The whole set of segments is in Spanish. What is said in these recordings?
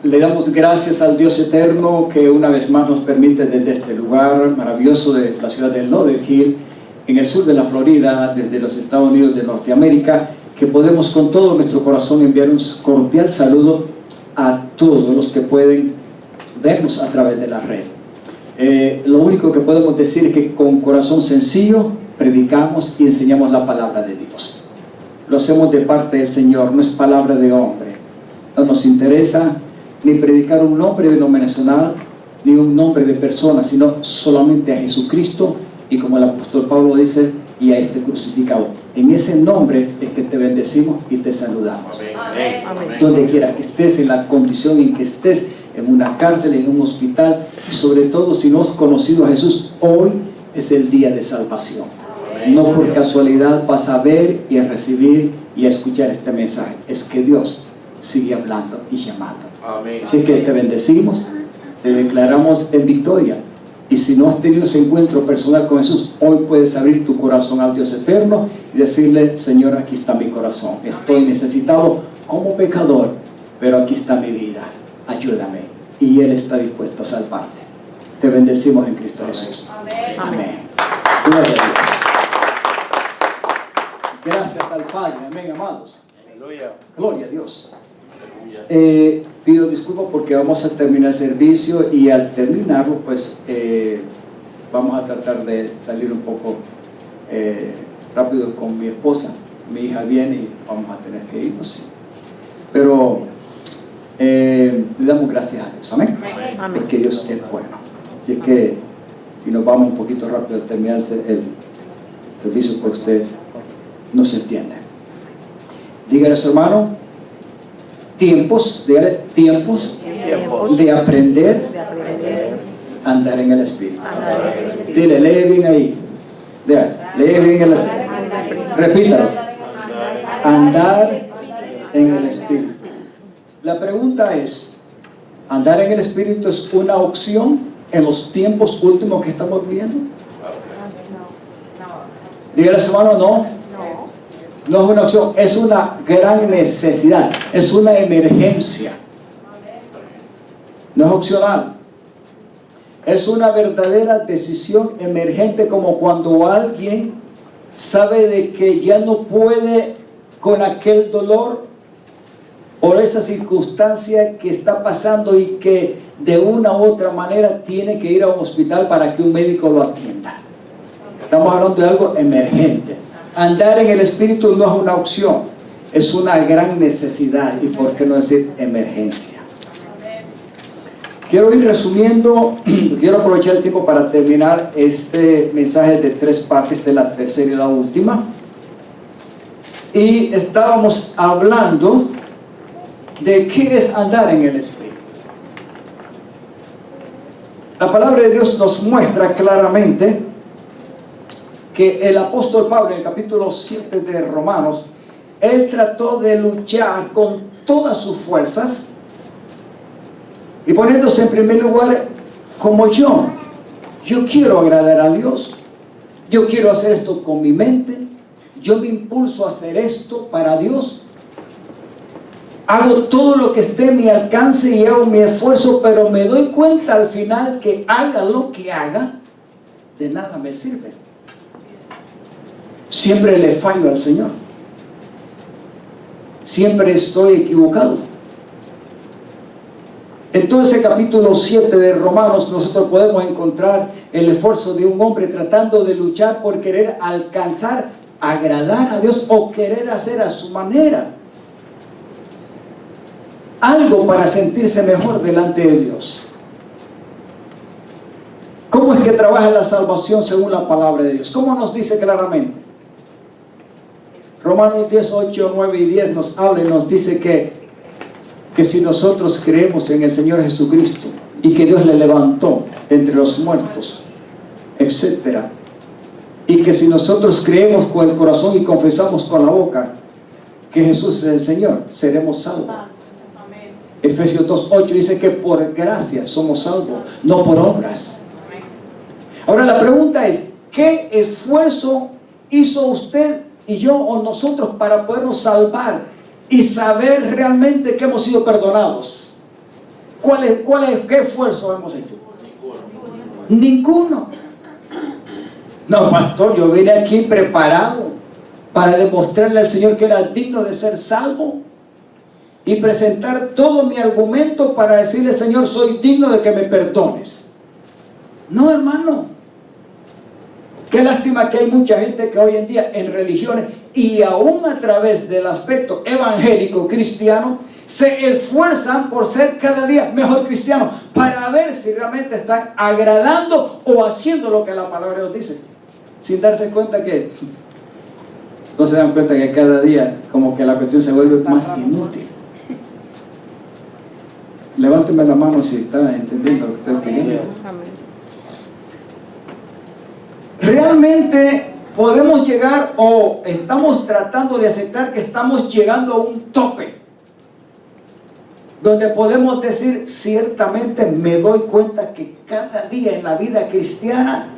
Le damos gracias al Dios eterno que una vez más nos permite desde este lugar maravilloso de la ciudad de Lauder Hill, en el sur de la Florida, desde los Estados Unidos de Norteamérica, que podemos con todo nuestro corazón enviar un cordial saludo a todos los que pueden vernos a través de la red. Lo único que podemos decir es que con corazón sencillo predicamos y enseñamos la palabra de Dios. Lo hacemos de parte del Señor, no es palabra de hombre. No nos interesa ni predicar un nombre denominacional, ni un nombre de persona, sino solamente a Jesucristo, y como el apóstol Pablo dice, y a este crucificado. En ese nombre es que te bendecimos y te saludamos. Amén. Amén. Donde quiera que estés, en la condición en que estés, en una cárcel, en un hospital, y sobre todo si no has conocido a Jesús, hoy es el día de salvación. Amén. No por casualidad vas a ver y a recibir y a escuchar este mensaje. Es que Dios sigue hablando y llamando. Amén. Así que te bendecimos, te declaramos en victoria. Y si no has tenido ese encuentro personal con Jesús, hoy puedes abrir tu corazón al Dios eterno y decirle: Señor, aquí está mi corazón, estoy necesitado como pecador, pero aquí está mi vida, ayúdame. Y Él está dispuesto a salvarte. Te bendecimos en Cristo Jesús. Amén. Amén. Gloria a Dios. Gracias al Padre. Amén, amados. Aleluya. Gloria a Dios. Aleluya. Pido disculpas porque vamos a terminar el servicio, y al terminarlo pues vamos a tratar de salir un poco rápido con mi esposa. Mi hija viene y vamos a tener que irnos, pero le damos gracias a Dios. Amén. Amén. Porque Dios es bueno. Así que si nos vamos un poquito rápido a terminar el servicio, pues usted no se entiende. Dígale a su hermano: tiempos de aprender a andar en el Espíritu. Dile, lee bien ahí. Lee bien el Espíritu. Repítalo. Andar en el Espíritu. La pregunta es: ¿andar en el Espíritu es una opción en los tiempos últimos que estamos viviendo? Dígale a su hermano: no. No es una opción, es una gran necesidad, es una emergencia. No es opcional. Es una verdadera decisión emergente, como cuando alguien sabe de que ya no puede con aquel dolor por esa circunstancia que está pasando y que de una u otra manera tiene que ir a un hospital para que un médico lo atienda. Estamos hablando de algo emergente. Andar en el Espíritu no es una opción, es una gran necesidad, y por qué no decir emergencia. Quiero ir resumiendo, quiero aprovechar el tiempo para terminar este mensaje de 3 partes, de la tercera y la última. Y estábamos hablando de qué es andar en el Espíritu. La palabra de Dios nos muestra claramente que el apóstol Pablo, en el capítulo 7 de Romanos, él trató de luchar con todas sus fuerzas y poniéndose en primer lugar como yo quiero agradar a Dios, yo quiero hacer esto con mi mente, yo me impulso a hacer esto para Dios, hago todo lo que esté en mi alcance y hago mi esfuerzo, pero me doy cuenta al final que haga lo que haga, de nada me sirve. Siempre le fallo al Señor. Siempre estoy equivocado. En todo ese capítulo 7 de Romanos nosotros podemos encontrar el esfuerzo de un hombre tratando de luchar por querer alcanzar, agradar a Dios, o querer hacer a su manera algo para sentirse mejor delante de Dios. ¿Cómo es que trabaja la salvación según la palabra de Dios? ¿Cómo nos dice claramente? Romanos 10, 8, 9 y 10 nos habla y nos dice que si nosotros creemos en el Señor Jesucristo y que Dios le levantó entre los muertos, etc., y que si nosotros creemos con el corazón y confesamos con la boca que Jesús es el Señor, seremos salvos. Efesios 2, 8 dice que por gracia somos salvos, no por obras. Ahora la pregunta es: ¿qué esfuerzo hizo usted y yo o nosotros para podernos salvar y saber realmente que hemos sido perdonados? ¿Qué esfuerzo hemos hecho? Ninguno. No, pastor, yo vine aquí preparado para demostrarle al Señor que era digno de ser salvo y presentar todo mi argumento para decirle, Señor, soy digno de que me perdones. No, hermano. Qué lástima que hay mucha gente que hoy en día en religiones y aún a través del aspecto evangélico cristiano se esfuerzan por ser cada día mejor cristiano para ver si realmente están agradando o haciendo lo que la palabra de Dios dice, sin darse cuenta que no se dan cuenta que cada día como que la cuestión se vuelve más inútil. Levánteme la mano si está entendiendo lo que estoy pidiendo. Realmente podemos llegar o estamos tratando de aceptar que estamos llegando a un tope donde podemos decir, ciertamente me doy cuenta que cada día en la vida cristiana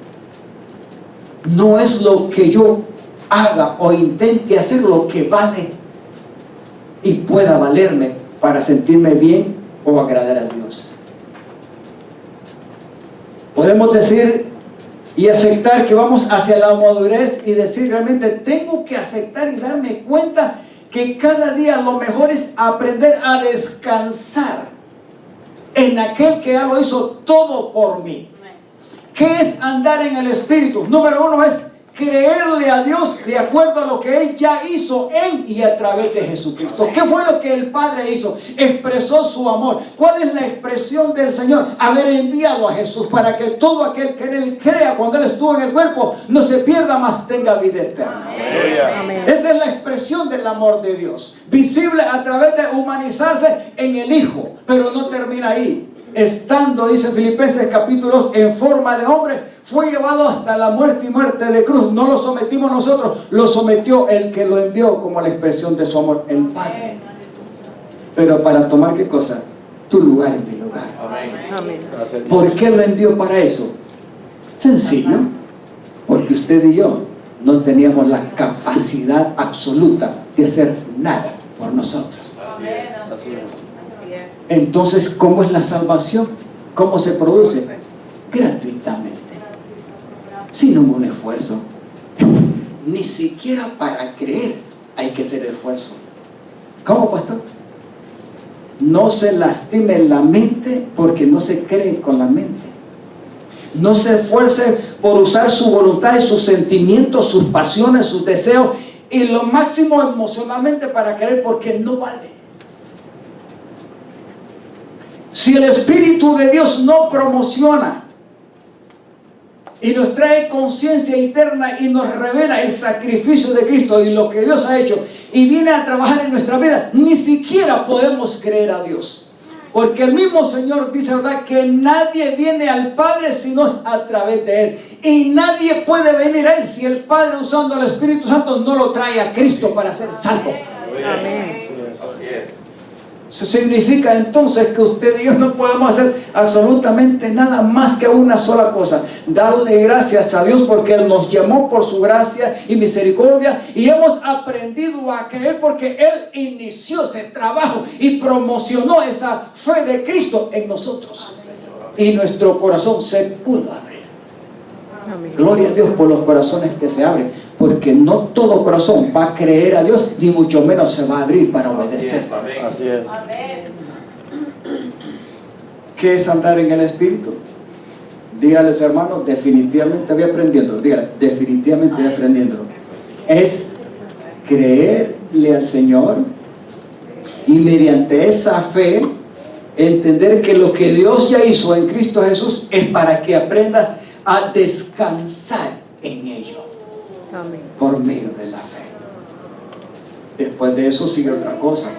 no es lo que yo haga o intente hacer lo que vale y pueda valerme para sentirme bien o agradar a Dios. Podemos decir y aceptar que vamos hacia la madurez y decir realmente tengo que aceptar y darme cuenta que cada día lo mejor es aprender a descansar en aquel que ya lo hizo todo por mí. ¿Qué es andar en el Espíritu? Número uno es creerle a Dios de acuerdo a lo que Él ya hizo en y a través de Jesucristo. ¿Qué fue lo que el Padre hizo? Expresó su amor. ¿Cuál es la expresión del Señor? Haber enviado a Jesús para que todo aquel que en Él crea cuando Él estuvo en el cuerpo no se pierda, mas tenga vida eterna. Amén. Esa es la expresión del amor de Dios, visible a través de humanizarse en el Hijo, pero no termina ahí. Estando, dice Filipenses capítulo 2, en forma de hombre, fue llevado hasta la muerte y muerte de cruz. No lo sometimos nosotros, lo sometió el que lo envió como la expresión de su amor, el Padre. Pero para tomar ¿qué cosa? Tu lugar en mi lugar. Amén. ¿Por qué lo envió para eso? Sencillo, porque usted y yo no teníamos la capacidad absoluta de hacer nada por nosotros. Así es. Entonces, ¿cómo es la salvación? ¿Cómo se produce? Gratuitamente, sin ningún esfuerzo. Ni siquiera para creer hay que hacer esfuerzo. ¿Cómo, pastor? No se lastime la mente porque no se cree con la mente. No se esfuerce por usar su voluntad y sus sentimientos, sus pasiones, sus deseos y lo máximo emocionalmente para creer, porque no vale. Si el Espíritu de Dios no promociona y nos trae conciencia interna y nos revela el sacrificio de Cristo y lo que Dios ha hecho y viene a trabajar en nuestra vida, ni siquiera podemos creer a Dios. Porque el mismo Señor dice, ¿verdad?, que nadie viene al Padre si no es a través de Él. Y nadie puede venir a Él si el Padre, usando el Espíritu Santo, no lo trae a Cristo para ser salvo. Amén. Eso significa entonces que usted y yo no podemos hacer absolutamente nada más que una sola cosa: darle gracias a Dios porque Él nos llamó por su gracia y misericordia, y hemos aprendido a creer porque Él inició ese trabajo y promocionó esa fe de Cristo en nosotros, y nuestro corazón se pudo abrir. Amén. Gloria a Dios por los corazones que se abren, porque no todo corazón va a creer a Dios, ni mucho menos se va a abrir para obedecer. Así es. ¿Qué es andar en el Espíritu? Dígales, hermanos, definitivamente voy aprendiendo. Dígale, definitivamente voy aprendiendo. Es creerle al Señor y mediante esa fe entender que lo que Dios ya hizo en Cristo Jesús es para que aprendas a descansar en ello. Amén. Por medio de la fe. Después de eso sigue otra cosa,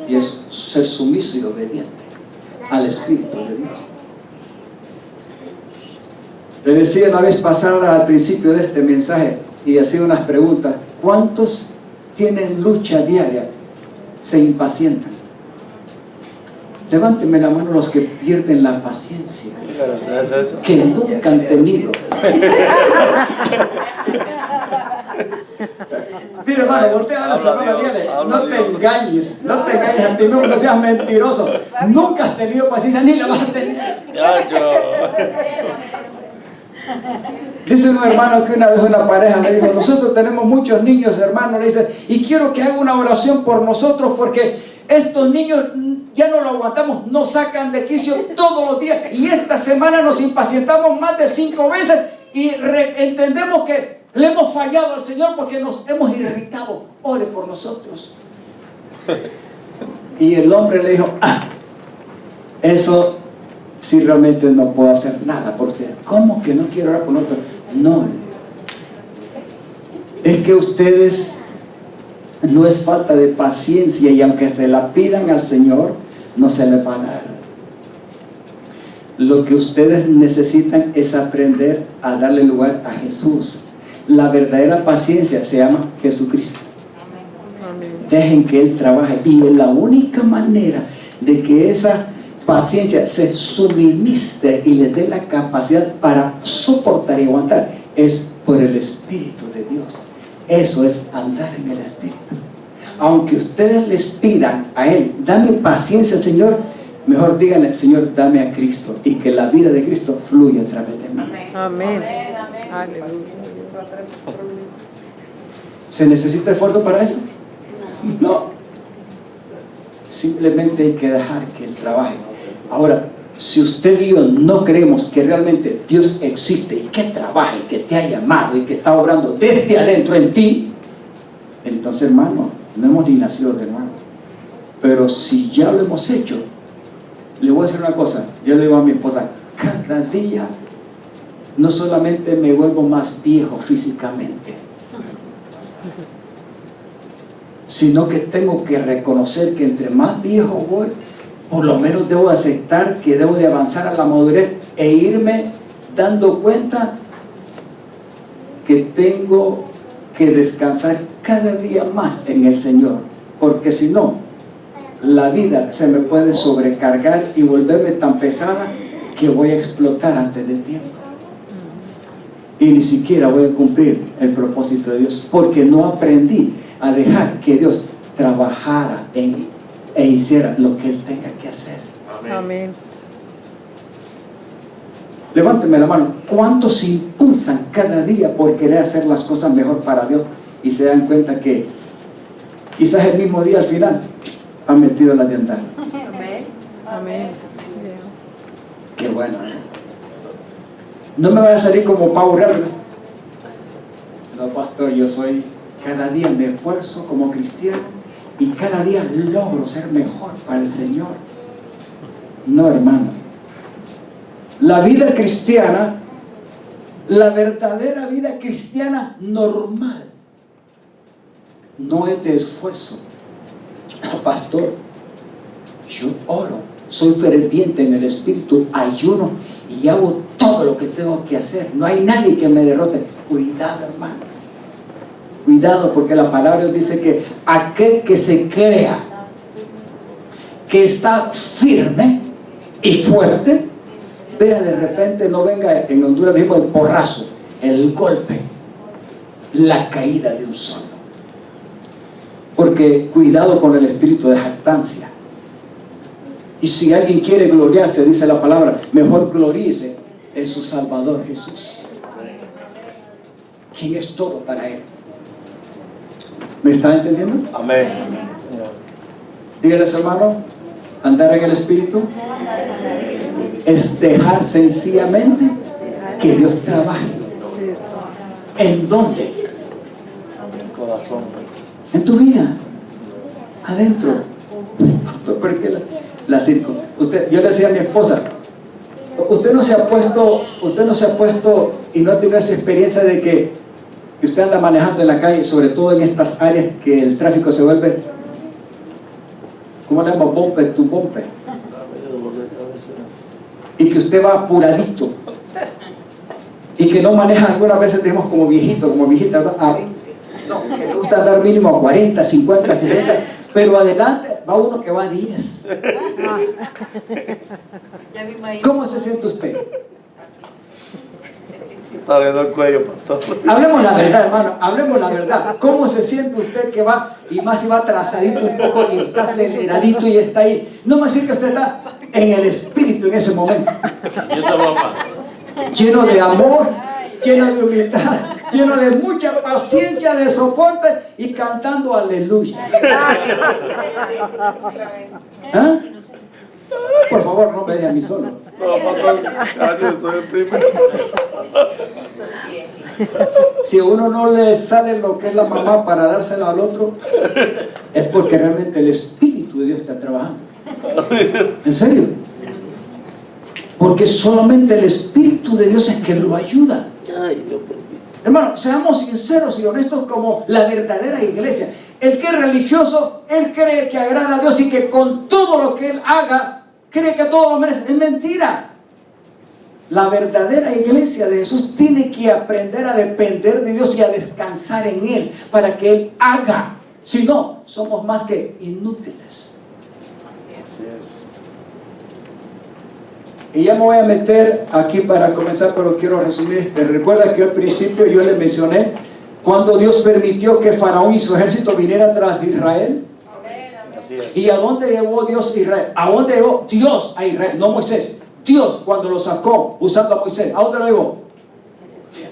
y es ser sumiso y obediente al Espíritu de Dios. Le decía la vez pasada al principio de este mensaje y hacía unas preguntas: ¿cuántos tienen lucha diaria? Se impacientan. Levánteme la mano los que pierden la paciencia, que nunca han tenido. Dile, hermano, voltea a la hermana, dígale, no te engañes a ti mismo, no seas mentiroso. Nunca has tenido paciencia, ni la vas a tener. Dice un hermano que una vez una pareja le dijo, nosotros tenemos muchos niños, hermano, le dice, y quiero que haga una oración por nosotros porque estos niños ya no lo aguantamos, nos sacan de quicio todos los días y esta semana nos impacientamos más de 5 veces y entendemos que le hemos fallado al Señor porque nos hemos irritado. Ore por nosotros. Y el hombre le dijo, eso sí realmente no puedo hacer nada por usted. ¿Cómo que no quiero orar por nosotros? No, es que ustedes no es falta de paciencia y aunque se la pidan al Señor no se les va a dar. Lo que ustedes necesitan es aprender a darle lugar a Jesús. La verdadera paciencia se llama Jesucristo. Dejen que Él trabaje y la única manera de que esa paciencia se suministre y le dé la capacidad para soportar y aguantar es por el Espíritu de Dios. Eso es andar en el Espíritu. Aunque ustedes les pidan a Él, dame paciencia, Señor, mejor díganle, Señor, dame a Cristo y que la vida de Cristo fluya a través de mí. Amén. Aleluya. ¿Se necesita esfuerzo para eso? No. Simplemente hay que dejar que Él trabaje. Ahora, si usted y yo no creemos que realmente Dios existe y que trabaja y que te ha llamado y que está obrando desde adentro en ti, entonces, hermano, no hemos ni nacido de nuevo. Pero si ya lo hemos hecho, le voy a decir una cosa. Yo le digo a mi esposa, cada día no solamente me vuelvo más viejo físicamente, sino que tengo que reconocer que entre más viejo voy, por lo menos debo aceptar que debo de avanzar a la madurez e irme dando cuenta que tengo que descansar cada día más en el Señor, porque si no, la vida se me puede sobrecargar y volverme tan pesada que voy a explotar antes de tiempo y ni siquiera voy a cumplir el propósito de Dios, porque no aprendí a dejar que Dios trabajara en mí e hiciera lo que Él tenga que hacer. Amén. Levánteme la mano. ¿Cuántos se impulsan cada día por querer hacer las cosas mejor para Dios y se dan cuenta que quizás el mismo día al final han metido la diantal? Amén. Amén. Qué bueno. No me voy a salir como pavo real, ¿verdad? No, pastor, yo soy, cada día me esfuerzo como cristiano y cada día logro ser mejor para el Señor. No, hermano. La vida cristiana, la verdadera vida cristiana normal, no es de esfuerzo. Pastor, yo oro, soy ferviente en el Espíritu, ayuno y hago todo lo que tengo que hacer. No hay nadie que me derrote. Cuidado, hermano. Cuidado, porque la palabra dice que aquel que se crea que está firme y fuerte, vea de repente, no venga, en Honduras mismo el porrazo, el golpe, la caída de un solo. Porque cuidado con el espíritu de jactancia. Y si alguien quiere gloriarse, dice la palabra, mejor gloríese en su Salvador Jesús, quien es todo para Él. ¿Me está entendiendo? Amén. Dígales, hermano, andar en el Espíritu es dejar sencillamente que Dios trabaje. ¿En dónde? El corazón. En tu vida, adentro. ¿Por qué la circo? Yo le decía a mi esposa, usted no se ha puesto y no ha tenido esa experiencia de que usted anda manejando en la calle, sobre todo en estas áreas que el tráfico se vuelve, ¿cómo le llamamos? Bumper to bumper. Y que usted va apuradito y que no maneja, algunas veces decimos como viejito, como viejita, ¿verdad? No, que le gusta andar mínimo a 40, 50, 60, pero adelante va uno que va a 10. ¿Cómo se siente usted? Dale el cuello, pastor. Hablemos la verdad, hermano, hablemos la verdad. ¿Cómo se siente usted que va y más se va atrasadito un poco y está aceleradito y está ahí? No me decir que usted está en el espíritu en ese momento. Y esa broma. Lleno de amor, lleno de humildad, lleno de mucha paciencia, de soporte y cantando aleluya. ¿Ah? Por favor, no me deje a mí solo. No, pastor, yo estoy el primero. Si a uno no le sale lo que es la mamá para dárselo al otro, es porque realmente el Espíritu de Dios está trabajando. ¿En serio? Porque solamente el Espíritu de Dios es que lo ayuda. Ay, Dios mío. Hermano, seamos sinceros y honestos como la verdadera iglesia. El que es religioso, él cree que agrada a Dios y que con todo lo que él haga, cree que todo lo merece. Es mentira. La verdadera iglesia de Jesús tiene que aprender a depender de Dios y a descansar en Él para que Él haga. Si no, somos más que inútiles. Así es. Y ya me voy a meter aquí para comenzar, pero quiero resumir. Recuerda que al principio yo le mencioné cuando Dios permitió que Faraón y su ejército vinieran tras de Israel. Así es. ¿Y a dónde llevó Dios a Israel? ¿A dónde llevó Dios a Israel? No Moisés. Dios cuando lo sacó usando a Moisés, ¿a dónde lo llevó?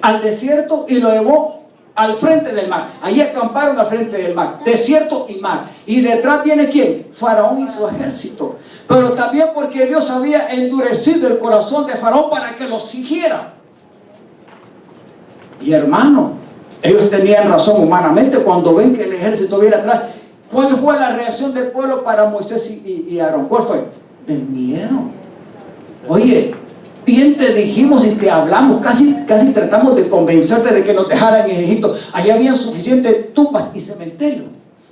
Al desierto y lo llevó al frente del mar. Allí acamparon al frente del mar, desierto y mar. Y detrás viene ¿quién? Faraón y su ejército. Pero también porque Dios había endurecido el corazón de Faraón para que lo siguiera. Y hermano, ellos tenían razón humanamente cuando ven que el ejército viene atrás. ¿Cuál fue la reacción del pueblo para Moisés y Aarón? ¿Cuál fue? Del miedo. Oye, bien te dijimos y te hablamos, casi tratamos de convencerte de que nos dejaran en Egipto. Allá habían suficientes tumbas y cementerios.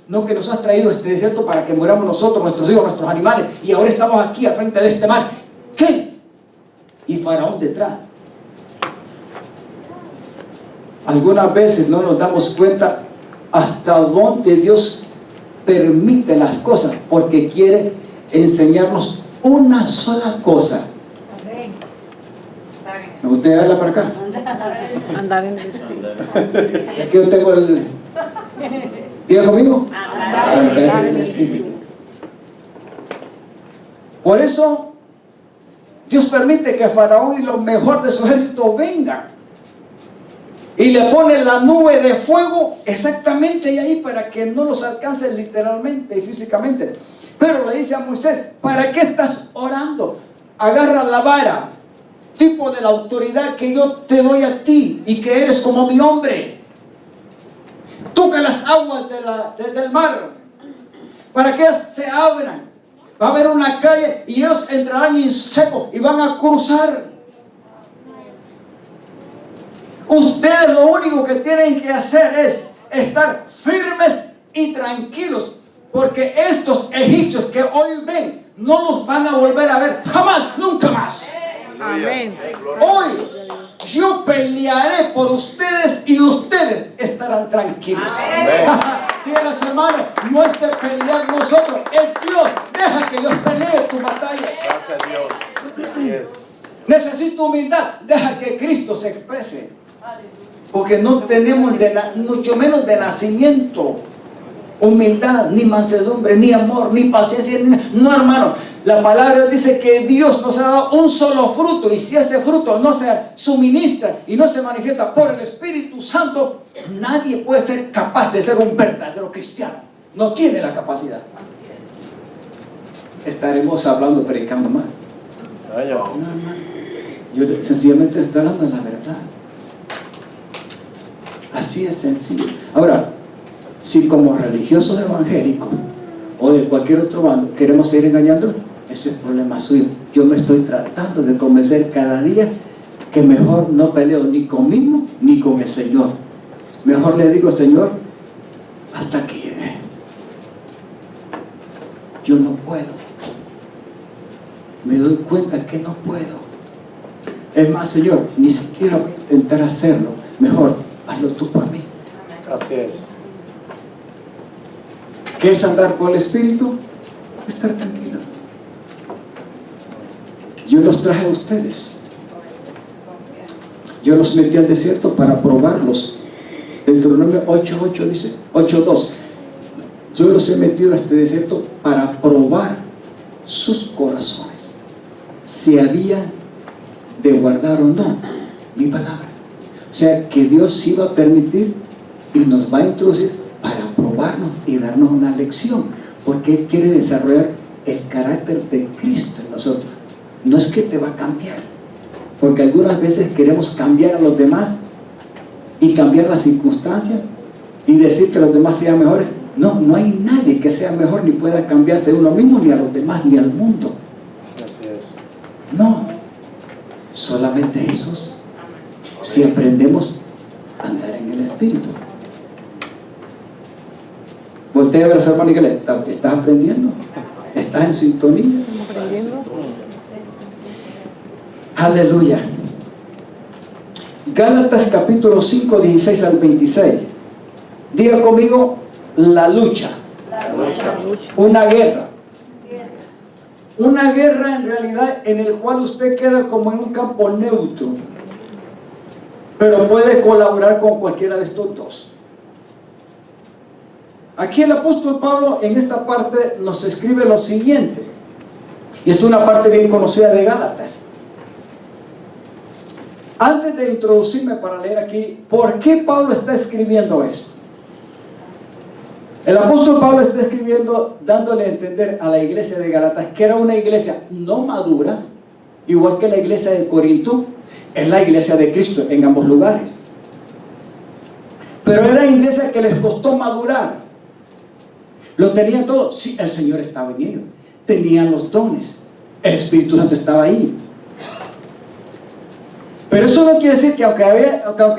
No que nos has traído este desierto para que muramos nosotros, nuestros hijos, nuestros animales. Y ahora estamos aquí al frente de este mar. ¿Qué? Y Faraón detrás. Algunas veces no nos damos cuenta hasta dónde Dios permite las cosas porque quiere enseñarnos una sola cosa. ¿Usted habla para acá? Andar en el espíritu. Es que yo tengo el... ¿Diga conmigo? Andar en el espíritu. Por eso Dios permite que Faraón y lo mejor de su ejército vengan y le pone la nube de fuego exactamente ahí para que no los alcance literalmente y físicamente. Pero le dice a Moisés, ¿para qué estás orando? Agarra la vara, tipo de la autoridad que yo te doy a ti y que eres como mi hombre. Toca las aguas del mar para que se abran. Va a haber una calle y ellos entrarán en seco y van a cruzar. Ustedes lo único que tienen que hacer es estar firmes y tranquilos, porque estos egipcios que hoy ven no los van a volver a ver jamás, nunca más. Amén. Hoy yo pelearé por ustedes y ustedes estarán tranquilos. Díganle a los hermanos, no es de pelear nosotros, es Dios. Deja que Dios pelee tus batallas. Gracias a Dios. Así es. Necesito humildad, deja que Cristo se exprese. Porque no tenemos mucho menos de nacimiento humildad, ni mansedumbre, ni amor, ni paciencia. No, hermano, la palabra dice que Dios nos ha dado un solo fruto, y si ese fruto no se suministra y no se manifiesta por el Espíritu Santo, nadie puede ser capaz de ser un verdadero cristiano. No tiene la capacidad. Estaremos hablando, predicando mal. No, hermano, yo sencillamente estoy hablando de la verdad. Así es sencillo. Ahora, si como religiosos evangélicos o de cualquier otro bando queremos seguir engañando, ese es el problema suyo. Yo me estoy tratando de convencer cada día que mejor no peleo ni conmigo ni con el Señor. Mejor le digo, Señor, hasta aquí llegué. Yo no puedo. Me doy cuenta que no puedo. Es más, Señor, ni siquiera intentar hacerlo. Mejor, hazlo tú por mí. Así es. ¿Qué es andar por el Espíritu? Estar tranquilo. Yo los traje a ustedes. Yo los metí al desierto para probarlos. Deuteronomio 8:8 dice, 8:2. Yo los he metido a este desierto para probar sus corazones, si había de guardar o no mi palabra. O sea que Dios iba a permitir y nos va a introducir para probarnos y darnos una lección, porque Él quiere desarrollar el carácter de Cristo en nosotros. No es que te va a cambiar, porque algunas veces queremos cambiar a los demás y cambiar las circunstancias y decir que los demás sean mejores. No, no hay nadie que sea mejor ni pueda cambiarse de uno mismo, ni a los demás, ni al mundo. Así es. No, solamente Jesús. Si aprendemos a andar en el Espíritu. Voltea a ver a su hermano y que ¿estás aprendiendo? ¿Estás en sintonía? ¿Estamos aprendiendo? Aleluya. Gálatas capítulo 5, 16 al 26. Diga conmigo, la lucha. Una guerra. Una guerra en realidad en el cual usted queda como en un campo neutro, pero puede colaborar con cualquiera de estos dos. Aquí el apóstol Pablo en esta parte nos escribe lo siguiente, y esto es una parte bien conocida de Gálatas. Antes de introducirme para leer aquí, ¿por qué Pablo está escribiendo esto? El apóstol Pablo está escribiendo dándole a entender a la iglesia de Gálatas que era una iglesia no madura, igual que la iglesia de Corinto, es la iglesia de Cristo en ambos lugares. Pero era iglesia que les costó madurar. Lo tenían todo. Sí, el Señor estaba en ellos. Tenían los dones. El Espíritu Santo estaba ahí. Pero eso no quiere decir que aunque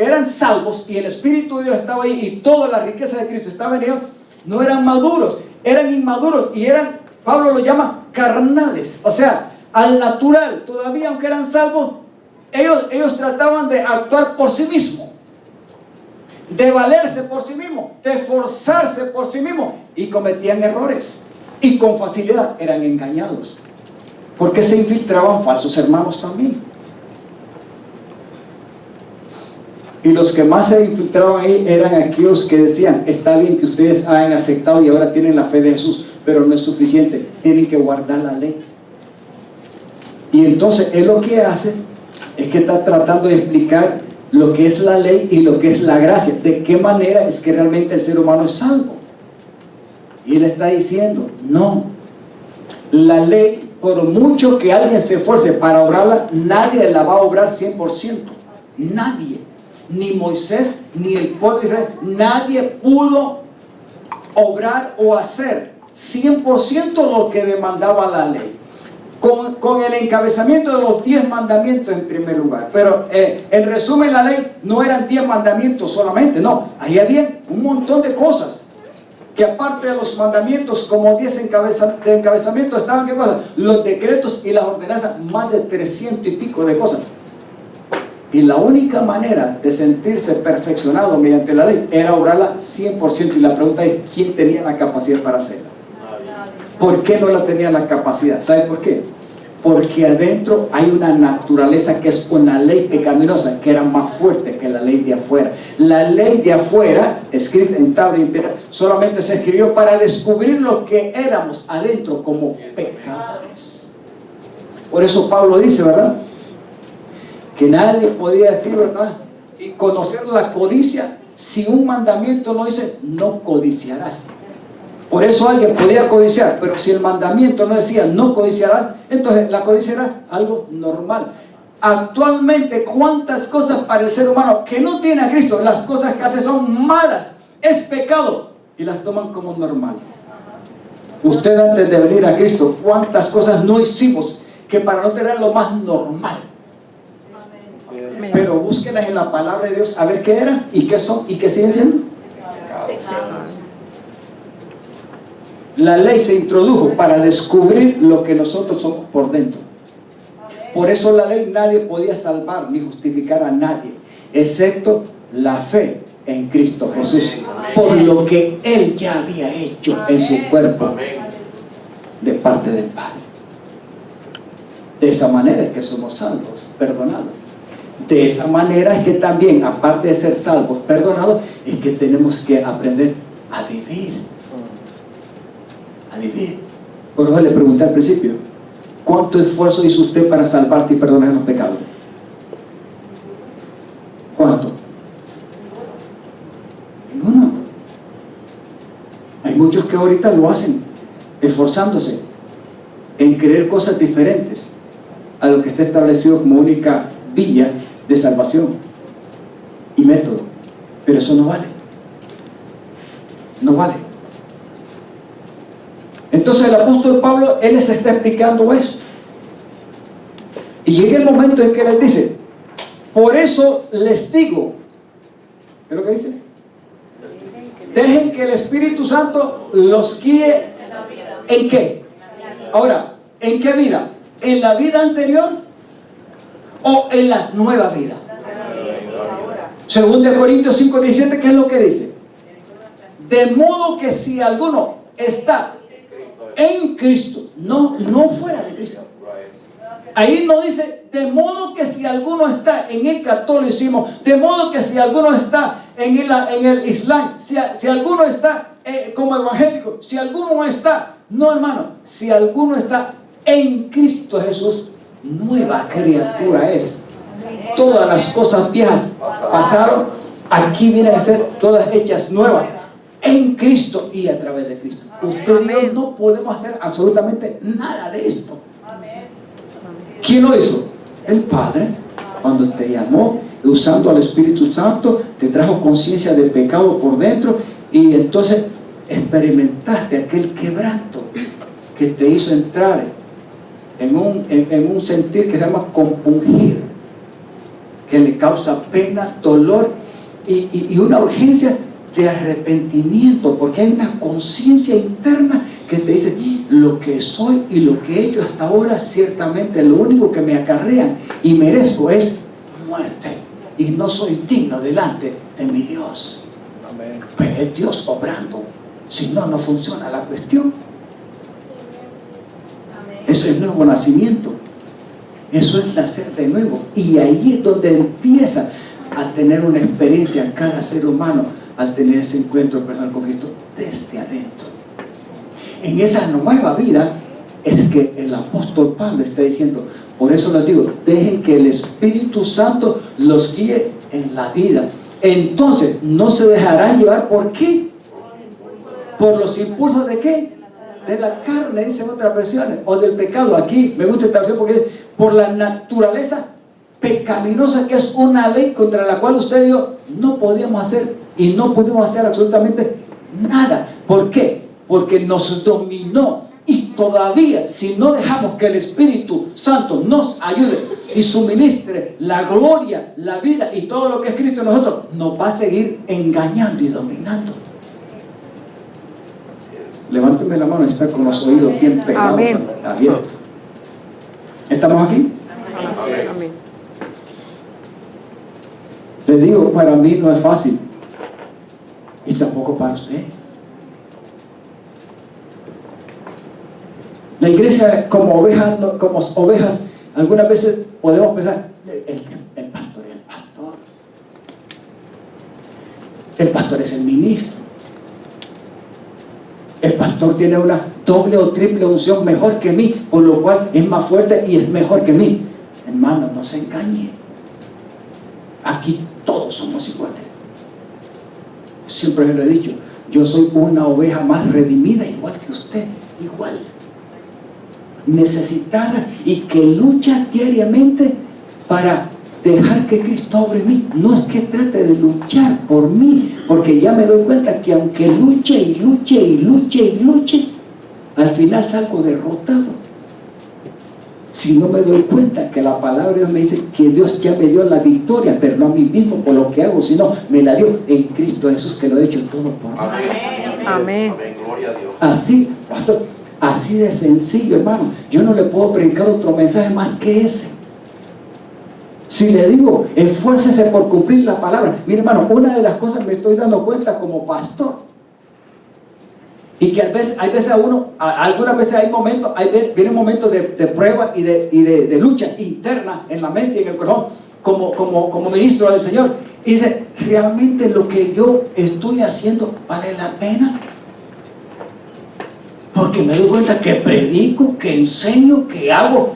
eran salvos y el Espíritu de Dios estaba ahí y toda la riqueza de Cristo estaba en ellos, no eran maduros, eran inmaduros y eran, Pablo lo llama carnales, o sea, al natural. Todavía aunque eran salvos, ellos trataban de actuar por sí mismos, de valerse por sí mismos, de esforzarse por sí mismos, y cometían errores y con facilidad eran engañados, porque se infiltraban falsos hermanos también. Y los que más se infiltraban ahí eran aquellos que decían, está bien que ustedes hayan aceptado y ahora tienen la fe de Jesús, pero no es suficiente, tienen que guardar la ley. Y entonces él lo que hace es que está tratando de explicar lo que es la ley y lo que es la gracia, de qué manera es que realmente el ser humano es salvo. Y él está diciendo, no, la ley, por mucho que alguien se esfuerce para obrarla, nadie la va a obrar 100%, nadie. Ni Moisés, ni el pueblo de Israel, nadie pudo obrar o hacer 100% lo que demandaba la ley. Con el encabezamiento de los 10 mandamientos en primer lugar. Pero en resumen, la ley no eran 10 mandamientos solamente, no. Ahí había un montón de cosas. Que aparte de los mandamientos, como 10 de encabezamiento, estaban ¿qué cosas? Los decretos y las ordenanzas, más de 300 y pico de cosas. Y la única manera de sentirse perfeccionado mediante la ley era obrarla 100%. Y la pregunta es, ¿quién tenía la capacidad para hacerla? ¿Por qué no la tenía la capacidad? ¿Sabe por qué? Porque adentro hay una naturaleza que es una ley pecaminosa, que era más fuerte que la ley de afuera. La ley de afuera, escrita en tabla y en piedra, solamente se escribió para descubrir lo que éramos adentro como pecadores. Por eso Pablo dice, ¿verdad?, que nadie podía decir, ¿verdad?, y conocer la codicia si un mandamiento no dice, no codiciarás. Por eso alguien podía codiciar, pero si el mandamiento no decía, no codiciarás, entonces la codicia era algo normal. Actualmente, ¿cuántas cosas para el ser humano que no tiene a Cristo, las cosas que hace son malas, es pecado, y las toman como normal? Usted antes de venir a Cristo, ¿cuántas cosas no hicimos que para no tener lo más normal? Pero búsquenlas en la palabra de Dios a ver qué eran y qué son y qué siguen siendo. La ley se introdujo para descubrir lo que nosotros somos por dentro. Por eso la ley nadie podía salvar ni justificar a nadie, excepto la fe en Cristo Jesús, por lo que Él ya había hecho en su cuerpo de parte del Padre. De esa manera es que somos salvos, perdonados. De esa manera es que también, aparte de ser salvos, perdonados, es que tenemos que aprender a vivir. A vivir. Por eso le pregunté al principio, ¿cuánto esfuerzo hizo usted para salvarse y perdonar los pecados? ¿Cuánto? Ninguno. Hay muchos que ahorita lo hacen, esforzándose en creer cosas diferentes a lo que está establecido como única vía de salvación y método. Pero eso no vale. No vale. Entonces el apóstol Pablo, él les está explicando eso. Y llega el momento en que él dice, por eso les digo, ¿qué es lo que dice? Dejen que el Espíritu Santo los guíe. ¿En qué? Ahora, ¿en qué vida? ¿En la vida anterior o en la nueva vida? Según de Corintios 5:17, ¿qué es lo que dice? De modo que si alguno está en Cristo, no fuera de Cristo. Ahí no dice, de modo que si alguno está en el catolicismo, de modo que si alguno está en el Islam, si alguno está como evangélico, si alguno está, no hermano, si alguno está en Cristo Jesús, nueva criatura es. Todas las cosas viejas pasaron, aquí vienen a ser todas hechas nuevas en Cristo y a través de Cristo. Usted y yo no podemos hacer absolutamente nada de esto. ¿Quién lo hizo? El Padre, cuando te llamó, usando al Espíritu Santo, te trajo conciencia del pecado por dentro y entonces experimentaste aquel quebranto que te hizo entrar en un sentir que se llama compungir, que le causa pena, dolor y una urgencia de arrepentimiento, porque hay una conciencia interna que te dice, lo que soy y lo que he hecho hasta ahora, ciertamente lo único que me acarrean y merezco es muerte, y no soy digno delante de mi Dios. Amén. Pero es Dios obrando, si no, no funciona la cuestión. Eso es nuevo nacimiento, eso es nacer de nuevo, y ahí es donde empieza a tener una experiencia en cada ser humano al tener ese encuentro personal con Cristo desde adentro. En esa nueva vida es que el apóstol Pablo está diciendo, por eso les digo, dejen que el Espíritu Santo los guíe en la vida. Entonces no se dejarán llevar, ¿por qué? Por los impulsos de ¿qué? De la carne, dicen otras versiones, o del pecado. Aquí me gusta esta versión porque es por la naturaleza pecaminosa, que es una ley contra la cual usted y yo no podíamos hacer y no pudimos hacer absolutamente nada. ¿Por qué? Porque nos dominó, y todavía si no dejamos que el Espíritu Santo nos ayude y suministre la gloria, la vida y todo lo que es Cristo en nosotros, nos va a seguir engañando y dominando. Levánteme la mano, está con los oídos bien pegados, abiertos. ¿Estamos aquí? Amén. Le digo, para mí no es fácil, y tampoco para usted. La iglesia, como ovejas, algunas veces podemos pensar, el pastor es el ministro, el pastor tiene una doble o triple unción mejor que mí, por lo cual es más fuerte y es mejor que mí. Hermano, no se engañe, aquí todos somos iguales. Siempre lo he dicho, yo soy una oveja más redimida, igual que usted, igual, necesitada, y que lucha diariamente para dejar que Cristo obre en mí. No es que trate de luchar por mí, porque ya me doy cuenta que aunque luche y luche y luche y luche, al final salgo derrotado. Si no me doy cuenta que la palabra de Dios me dice que Dios ya me dio la victoria, pero no a mí mismo por lo que hago, sino me la dio en Cristo Jesús, que lo ha hecho todo por mí. Amén. Gloria a Dios. Así, pastor, así de sencillo, hermano. Yo no le puedo predicar otro mensaje más que ese. Si le digo, esfuércese por cumplir la palabra. Mire, hermano, una de las cosas que me estoy dando cuenta como pastor, y que hay veces algunas veces hay momentos, vienen momentos de prueba y de lucha interna en la mente y en el corazón, como ministro del Señor. Y dice, ¿realmente lo que yo estoy haciendo vale la pena? Porque me doy cuenta que predico, que enseño, que hago.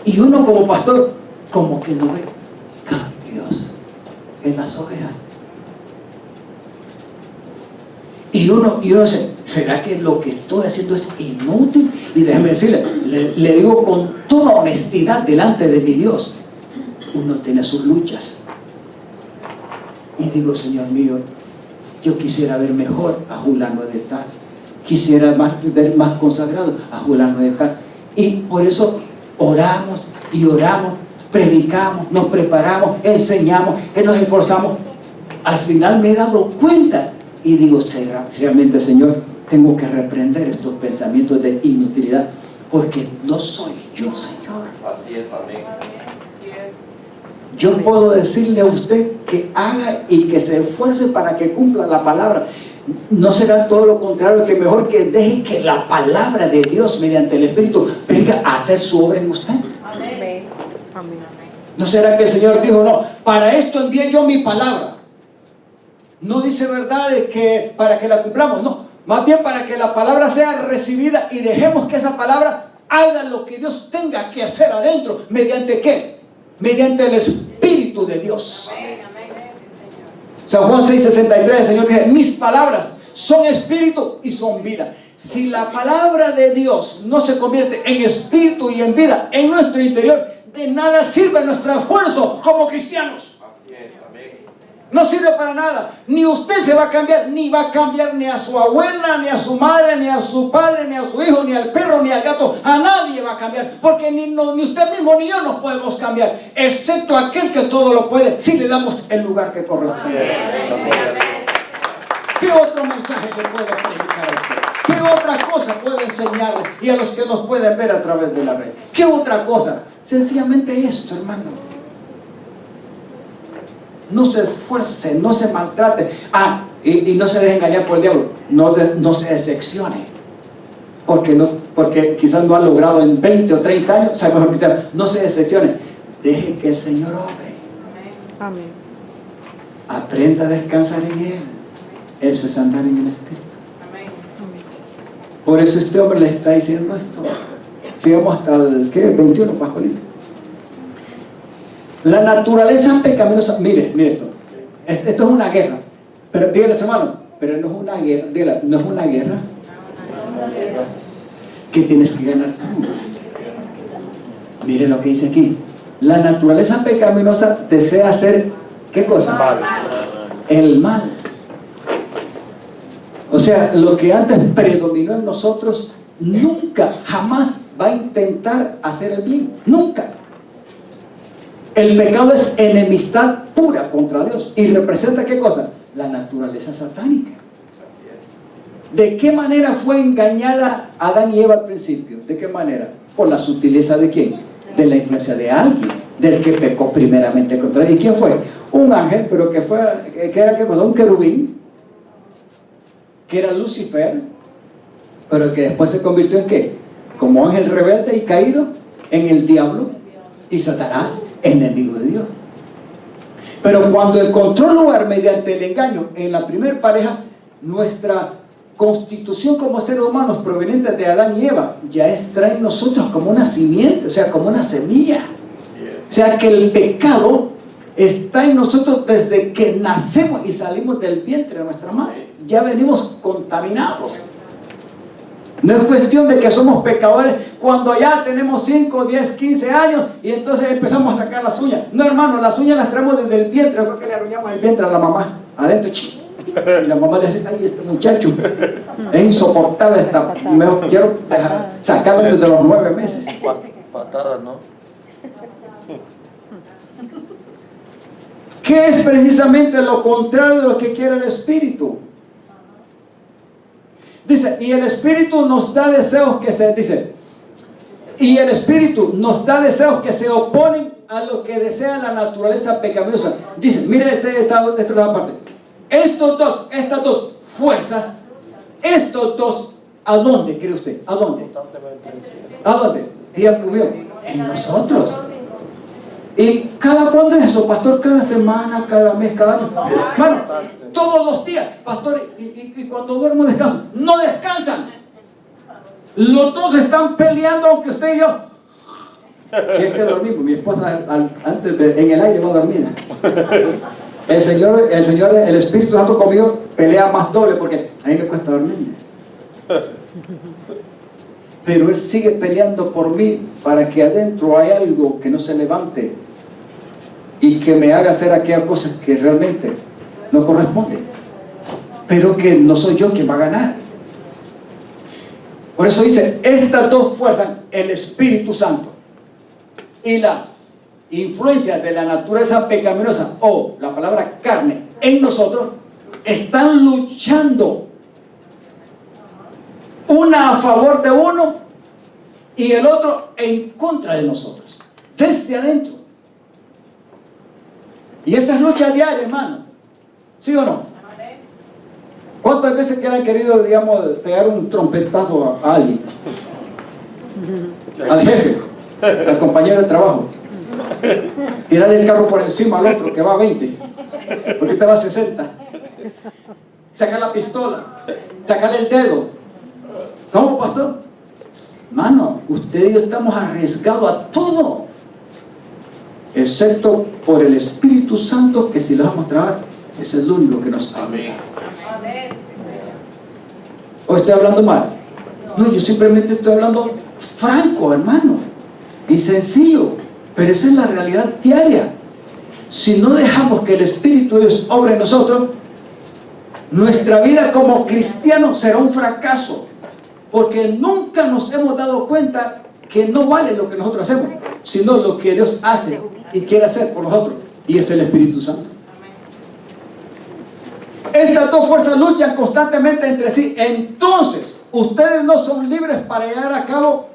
Y uno como pastor, como que no ve cambios en las ovejas. Y uno dice, ¿será que lo que estoy haciendo es inútil? Y déjeme decirle, le digo con toda honestidad delante de mi Dios, uno tiene sus luchas. Y digo, Señor mío, yo quisiera ver mejor a Julano de tal. Quisiera ver más consagrado a Julano de tal. Y por eso oramos y oramos, predicamos, nos preparamos, enseñamos, nos esforzamos. Al final me he dado cuenta y digo, realmente, Señor, tengo que reprender estos pensamientos de inutilidad, porque no soy yo, Señor. Así es, amén. Yo puedo decirle a usted que haga y que se esfuerce para que cumpla la palabra. ¿No será todo lo contrario, que mejor que deje que la palabra de Dios mediante el Espíritu venga a hacer su obra en usted? Amén. Amén. ¿No será que el Señor dijo, no, para esto envié yo mi palabra? No dice verdad de que para que la cumplamos, no, más bien para que la palabra sea recibida y dejemos que esa palabra haga lo que Dios tenga que hacer adentro. ¿Mediante qué? Mediante el Espíritu de Dios. San Juan 6:63, el Señor dice, mis palabras son espíritu y son vida. Si la palabra de Dios no se convierte en espíritu y en vida en nuestro interior, de nada sirve nuestro esfuerzo como cristianos. No sirve para nada. Ni usted se va a cambiar, ni va a cambiar ni a su abuela, ni a su madre, ni a su padre, ni a su hijo, ni al perro, ni al gato. A nadie va a cambiar, porque ni usted mismo ni yo nos podemos cambiar, excepto aquel que todo lo puede, si le damos el lugar que corresponde. ¿Qué otro mensaje le puede predicar a usted? ¿Qué otra cosa puede enseñarle? Y a los que nos pueden ver a través de la red, ¿qué otra cosa? Sencillamente esto, hermano. No se esfuerce, no se maltrate. Y no se deje engañar por el diablo. No se decepcione. Porque quizás no ha logrado en 20 o 30 años. Sabe mejor gritar. No se decepcione. Deje que el Señor obre. Amén. Aprenda a descansar en Él. Eso es andar en el Espíritu. Por eso este hombre le está diciendo esto. Sigamos hasta el 21, Pascualito. La naturaleza pecaminosa, mire esto. Esto es una guerra. Pero dígale a su hermano, pero no es una guerra, dígale, no es una guerra que tienes que ganar tú. Mire lo que dice aquí. La naturaleza pecaminosa desea hacer, ¿qué cosa? El mal. O sea, lo que antes predominó en nosotros nunca, jamás va a intentar hacer el bien. Nunca. El pecado es enemistad pura contra Dios. ¿Y representa qué cosa? La naturaleza satánica. ¿De qué manera fue engañada Adán y Eva al principio? ¿De qué manera? Por la sutileza de quién? De la influencia de alguien, del que pecó primeramente contra él. ¿Y quién fue? Un ángel, pero que era ¿qué cosa? Un querubín, que era Lucifer, pero que después se convirtió en ¿qué? Como ángel rebelde y caído, en el diablo y Satanás, enemigo de Dios. Pero cuando encontró lugar mediante el engaño en la primer pareja, nuestra constitución como seres humanos provenientes de Adán y Eva ya trae en nosotros como una simiente, o sea, como una semilla. O sea que el pecado está en nosotros desde que nacemos y salimos del vientre de nuestra madre. Ya venimos contaminados. No es cuestión de que somos pecadores cuando ya tenemos 5, 10, 15 años y entonces empezamos a sacar las uñas. No, hermano, las uñas las traemos desde el vientre. Yo creo que le arruñamos el vientre a la mamá. Adentro, y la mamá le dice, ay, este muchacho es insoportable, quiero sacarlo desde los 9 meses. Patadas, ¿no? ¿Qué es precisamente lo contrario de lo que quiere el Espíritu? Dice, y el Espíritu nos da deseos que se oponen a lo que desea la naturaleza pecaminosa. Dice, mire esta parte. Estas dos fuerzas, ¿a dónde cree usted? ¿A dónde? ¿A dónde? Ella comió en nosotros. ¿Y cada cuándo es eso, pastor? Cada semana, cada mes, cada año. Bueno, todos los días, pastor, y cuando duermo descanso. No descansan. Los dos están peleando, aunque usted y yo. Si es que dormimos, mi esposa en el aire va a dormir. El Espíritu Santo conmigo pelea más doble porque a mí me cuesta dormir. Pero Él sigue peleando por mí para que adentro hay algo que no se levante y que me haga hacer aquellas cosas que realmente no corresponden, pero que no soy yo quien va a ganar. Por eso dice, estas dos fuerzas, el Espíritu Santo y la influencia de la naturaleza pecaminosa o la palabra carne en nosotros, están luchando, una a favor de uno y el otro en contra de nosotros, desde adentro. Y esa es lucha diaria, hermano. ¿Sí o no? ¿Cuántas veces que han querido, digamos, pegar un trompetazo a alguien? Al jefe, al compañero de trabajo. Tirarle el carro por encima al otro que va a 20, porque usted va a 60. Sacar la pistola, sacarle el dedo. ¿Cómo, pastor? Mano, usted y yo estamos arriesgados a todo, excepto por el Espíritu Santo, que si lo vamos a trabajar, es el único que nos ayuda. ¿O estoy hablando mal? No, yo simplemente estoy hablando franco, hermano, y sencillo, pero esa es la realidad diaria. Si no dejamos que el Espíritu de Dios obre en nosotros, nuestra vida como cristianos será un fracaso, porque nunca nos hemos dado cuenta que no vale lo que nosotros hacemos, sino lo que Dios hace y quiere hacer por nosotros, y es el Espíritu Santo. Estas dos fuerzas luchan constantemente entre sí. Entonces, ustedes no son libres para llevar a cabo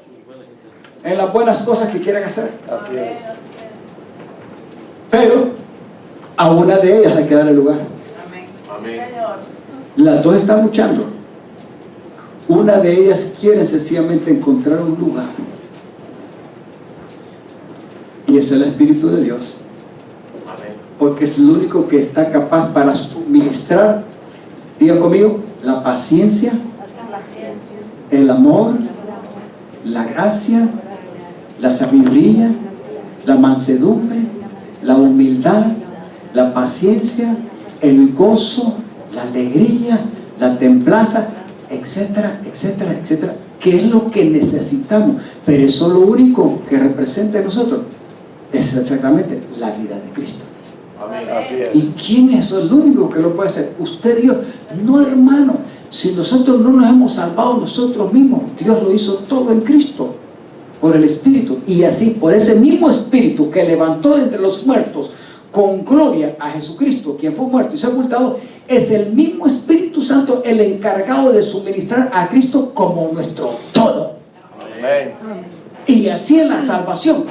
en las buenas cosas que quieran hacer. Así es. Pero a una de ellas hay que darle lugar. Amén. Las dos están luchando. Una de ellas quiere sencillamente encontrar un lugar, y es el Espíritu de Dios, porque es el único que está capaz para suministrar, diga conmigo, la paciencia, el amor, la gracia, la sabiduría, la mansedumbre, la humildad, la paciencia, el gozo, la alegría, la templanza, etcétera, etcétera, etcétera, que es lo que necesitamos. Pero eso lo único que representa en nosotros es exactamente la vida de Cristo. Amén. Así es. ¿Y quién es el único que lo puede hacer? Usted, Dios. No, hermano, si nosotros no nos hemos salvado nosotros mismos, Dios lo hizo todo en Cristo, por el Espíritu. Y así, por ese mismo Espíritu que levantó de entre los muertos con gloria a Jesucristo, quien fue muerto y sepultado, es el mismo Espíritu Santo el encargado de suministrar a Cristo como nuestro todo. Amén. Y así en la salvación,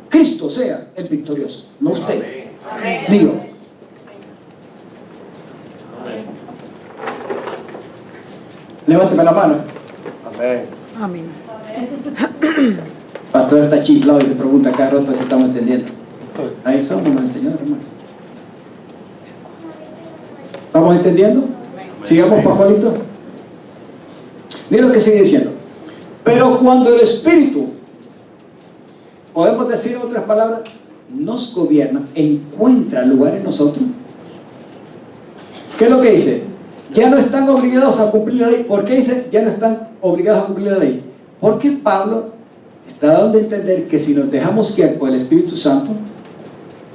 Cristo sea el victorioso, no usted. Amén. Digo. Levánteme la mano. Amén. Amén. Pastor está chiflado y se pregunta cada rato si estamos entendiendo. Ahí somos los enseñadores, hermano. ¿Vamos entendiendo? Sigamos, Pascualito. Mira lo que sigue diciendo. Pero cuando el Espíritu, podemos decir en otras palabras, nos gobierna, encuentra lugar en nosotros. ¿Qué es lo que dice? Ya no están obligados a cumplir la ley. ¿Por qué dice ya no están obligados a cumplir la ley? Porque Pablo está dando a entender que si nos dejamos guiar por el Espíritu Santo,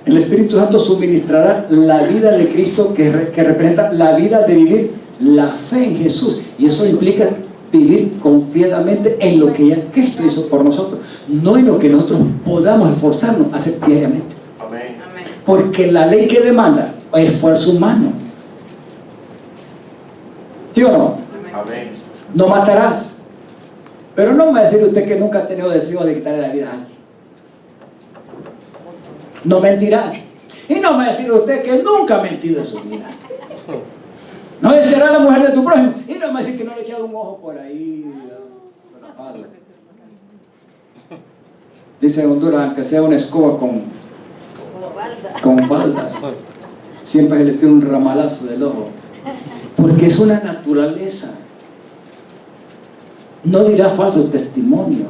el Espíritu Santo suministrará la vida de Cristo que representa la vida de vivir la fe en Jesús. Y eso implica vivir confiadamente en lo que ya Cristo hizo por nosotros, no en lo que nosotros podamos esforzarnos a hacer diariamente. Amén. Porque la ley que demanda es esfuerzo humano. ¿Sí o no? Amén. No matarás. Pero no me va a decir usted que nunca ha tenido deseo de quitarle la vida a alguien. No mentirás. Y no me va a decir usted que nunca ha mentido en su vida. No desearás a la mujer de tu prójimo. Y no me va a decir que no le he echado un ojo por ahí. Dice en Honduras, aunque sea una escoba con con faldas. Siempre se le tiene un ramalazo del ojo. Porque es una naturaleza. No dirás falso testimonio.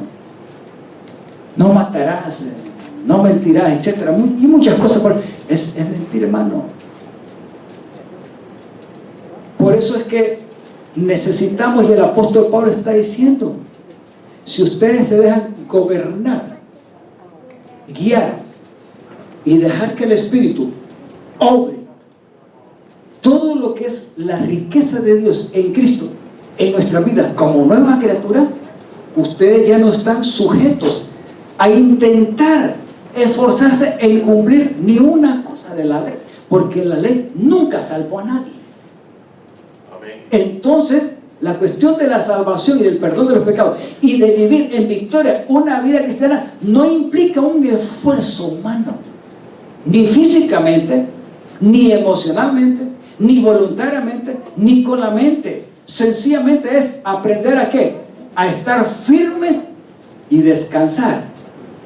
No matarás, no mentirás, etc. Y muchas cosas. Es mentir, hermano. Por eso es que necesitamos, y el apóstol Pablo está diciendo, si ustedes se dejan gobernar, guiar y dejar que el Espíritu obre todo lo que es la riqueza de Dios en Cristo, en nuestra vida como nueva criatura, ustedes ya no están sujetos a intentar esforzarse en cumplir ni una cosa de la ley, porque la ley nunca salvó a nadie. Entonces, la cuestión de la salvación y del perdón de los pecados y de vivir en victoria una vida cristiana no implica un esfuerzo humano, ni físicamente, ni emocionalmente, ni voluntariamente, ni con la mente. Sencillamente es aprender ¿a qué? A estar firme y descansar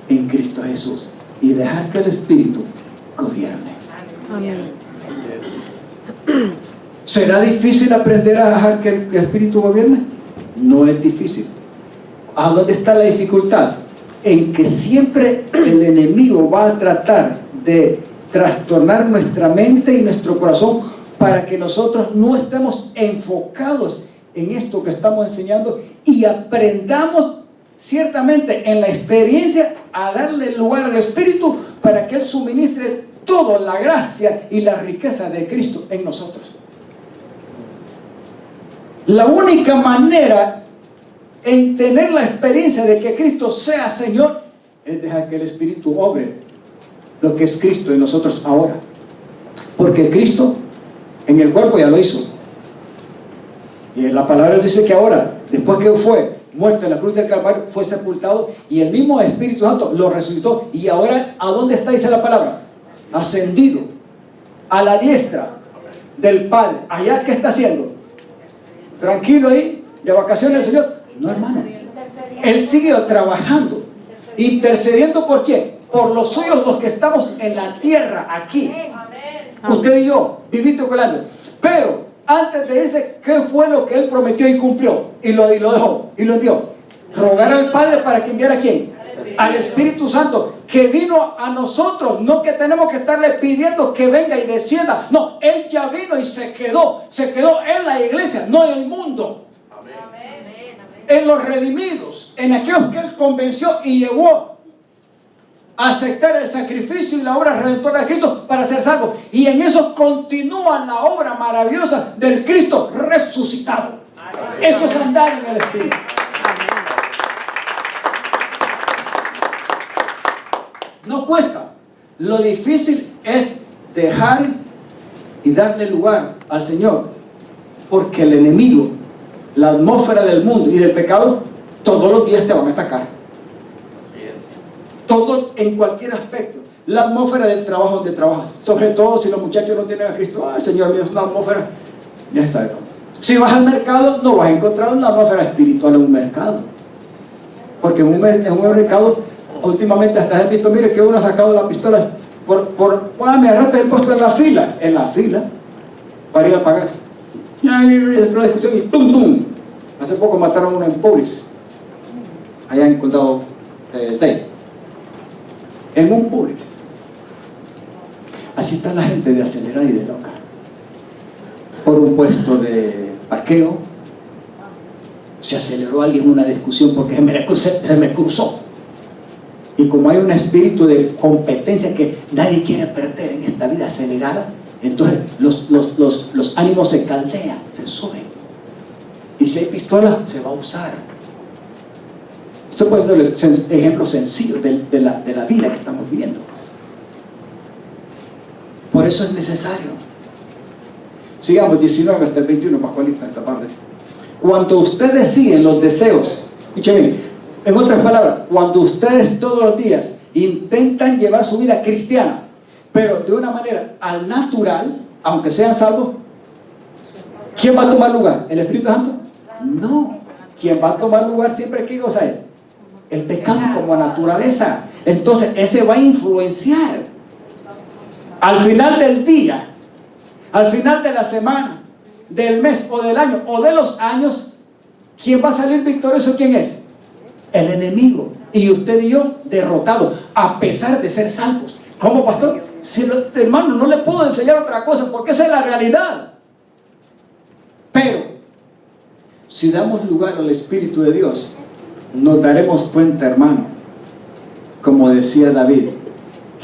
en Cristo Jesús y dejar que el Espíritu gobierne. Amén. ¿Será difícil aprender a dejar que el Espíritu gobierne? No es difícil. ¿A dónde está la dificultad? En que siempre el enemigo va a tratar de trastornar nuestra mente y nuestro corazón para que nosotros no estemos enfocados en esto que estamos enseñando y aprendamos ciertamente en la experiencia a darle lugar al Espíritu para que Él suministre toda la gracia y la riqueza de Cristo en nosotros. La única manera en tener la experiencia de que Cristo sea Señor es dejar que el Espíritu obre lo que es Cristo en nosotros ahora. Porque Cristo en el cuerpo ya lo hizo. Y la palabra dice que ahora, después que fue muerto en la cruz del Calvario, fue sepultado y el mismo Espíritu Santo lo resucitó. Y ahora, ¿a dónde está? Dice la palabra. Ascendido a la diestra del Padre. Allá, ¿qué está haciendo? Tranquilo ahí, de vacaciones el Señor. No, hermano. Él sigue trabajando, intercediendo ¿por quién? Por los suyos, los que estamos en la tierra, aquí. Usted y yo, vivito y colando. Pero antes de irse, ¿qué fue lo que Él prometió y cumplió? Y lo dejó, y lo envió. Rogar al Padre para que enviara ¿a quién? Al Espíritu Santo, que vino a nosotros. No que tenemos que estarle pidiendo que venga y descienda. No, Él ya vino y se quedó en la iglesia, no en el mundo. En los redimidos, en aquellos que Él convenció y llevó a aceptar el sacrificio y la obra redentora de Cristo para ser salvos. Y en eso continúa la obra maravillosa del Cristo resucitado. Eso es andar en el Espíritu. No cuesta. Lo difícil es dejar y darle lugar al Señor, porque el enemigo, la atmósfera del mundo y del pecado, todos los días te van a atacar. Todo, en cualquier aspecto. La atmósfera del trabajo donde trabajas, sobre todo si los muchachos no tienen a Cristo. Ay, Señor mío, es una atmósfera, ya se sabe cómo. Si vas al mercado, no vas a encontrar una atmósfera espiritual en un mercado, porque en un mercado últimamente hasta he visto, mire que uno ha sacado la pistola me agarraste el puesto en la fila para ir a pagar. Y ahí entró la discusión y ¡pum, pum! Hace poco mataron a uno en Publix, allá en Condado Day, en un Publix. Así está la gente de acelerada y de loca por un puesto de parqueo. Se aceleró alguien en una discusión porque se me cruzó. Y como hay un espíritu de competencia que nadie quiere perder en esta vida acelerada, entonces los ánimos se caldean, se suben. Y si hay pistola, se va a usar. Esto puede ser ejemplos sencillos de la vida que estamos viviendo. Por eso es necesario. Sigamos 19 hasta el 21, Pascualita, esta parte. Cuando ustedes siguen los deseos, escúchame, en otras palabras, cuando ustedes todos los días intentan llevar su vida cristiana, pero de una manera al natural, aunque sean salvos, ¿quién va a tomar lugar? ¿El Espíritu Santo? No. ¿Quién va a tomar lugar siempre? ¿Qué cosa es? El pecado como naturaleza. Entonces ese va a influenciar Al final del día, al final de la semana, del mes o del año o de los años, ¿quién va a salir victorioso? ¿Quién es? El enemigo. Y usted y yo derrotados, a pesar de ser salvos. ¿Cómo, pastor? Si hermano, no le puedo enseñar otra cosa, porque esa es la realidad. Pero, si damos lugar al Espíritu de Dios, nos daremos cuenta, hermano, como decía David,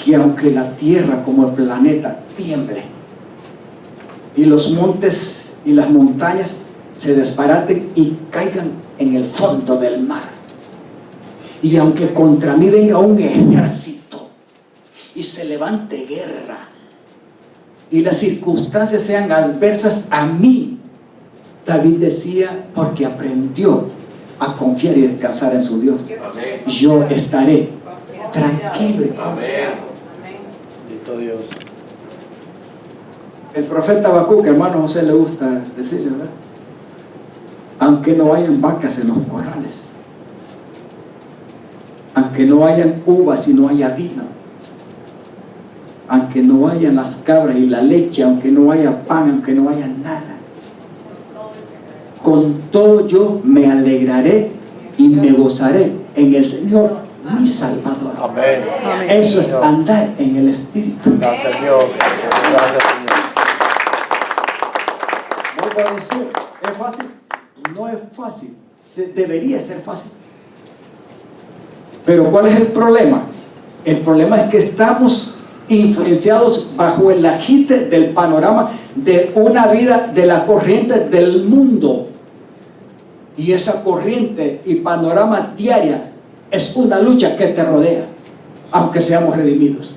que aunque la tierra como el planeta tiemble, y los montes y las montañas se desbaraten y caigan en el fondo del mar, y aunque contra mí venga un ejército y se levante guerra y las circunstancias sean adversas a mí, David decía, porque aprendió a confiar y descansar en su Dios, Amén. yo estaré tranquilo y confiado. Bendito Dios. El profeta Habacuc, hermano José le gusta decirle, ¿verdad? Aunque no hayan vacas en los corrales, aunque no hayan uvas y no haya vino, aunque no hayan las cabras y la leche, aunque no haya pan, aunque no haya nada, con todo yo me alegraré y me gozaré en el Señor mi Salvador. Amén. Amén. Eso es andar en el Espíritu. Gracias Dios. Gracias Señor. Vuelvo a decir, ¿es fácil? No es fácil. Debería ser fácil. Pero ¿cuál es el problema? El problema es que estamos influenciados bajo el agite del panorama de una vida de la corriente del mundo. Y esa corriente y panorama diaria es una lucha que te rodea, aunque seamos redimidos.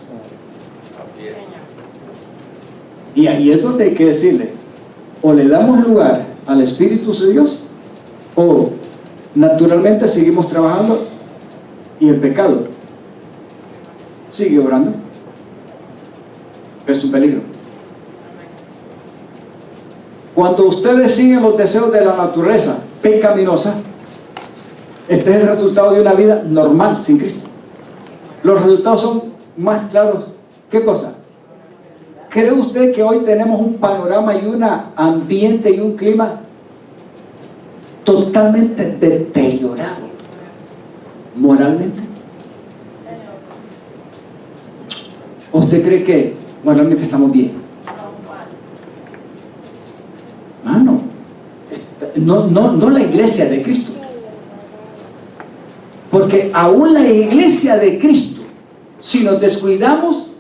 Y ahí es donde hay que decirle, o le damos lugar al Espíritu de Dios, o naturalmente seguimos trabajando y el pecado sigue obrando. Es un peligro. Cuando ustedes siguen los deseos de la naturaleza pecaminosa, este es el resultado de una vida normal sin Cristo. Los resultados son más claros. ¿Qué cosa? ¿Cree usted que hoy tenemos un panorama y un ambiente y un clima totalmente deteriorado moralmente? ¿O usted cree que moralmente estamos bien? No la iglesia de Cristo. Porque aún la iglesia de Cristo, si nos descuidamos,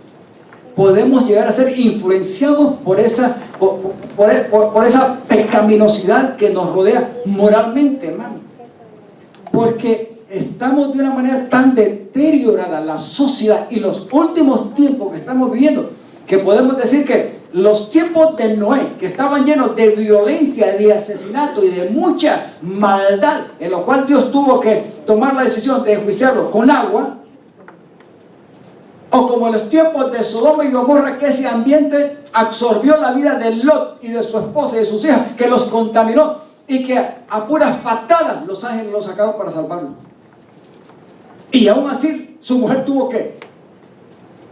podemos llegar a ser influenciados por esa pecaminosidad que nos rodea moralmente, hermano. Porque estamos de una manera tan deteriorada la sociedad y los últimos tiempos que estamos viviendo, que podemos decir que los tiempos de Noé, que estaban llenos de violencia, de asesinato y de mucha maldad, en lo cual Dios tuvo que tomar la decisión de enjuiciarlo con agua, o como en los tiempos de Sodoma y Gomorra, que ese ambiente absorbió la vida de Lot y de su esposa y de sus hijas, que los contaminó, y que a puras patadas los ángeles los sacaron para salvarlo. Y aún así su mujer tuvo que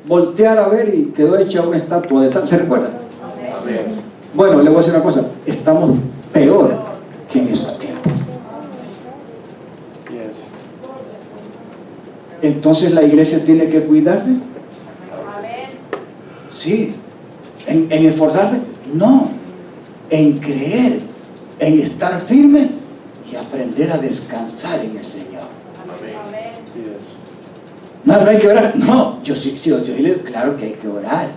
voltear a ver y quedó hecha una estatua de sal. ¿Se recuerda? Amén. Bueno, le voy a decir una cosa, estamos peor que en esos tiempos. Yes. Entonces la iglesia tiene que cuidarse. Sí. ¿En esforzarse? No. En creer, en estar firme y aprender a descansar en el Señor. Amén. Así es. No hay que orar. No, yo claro que hay que orar.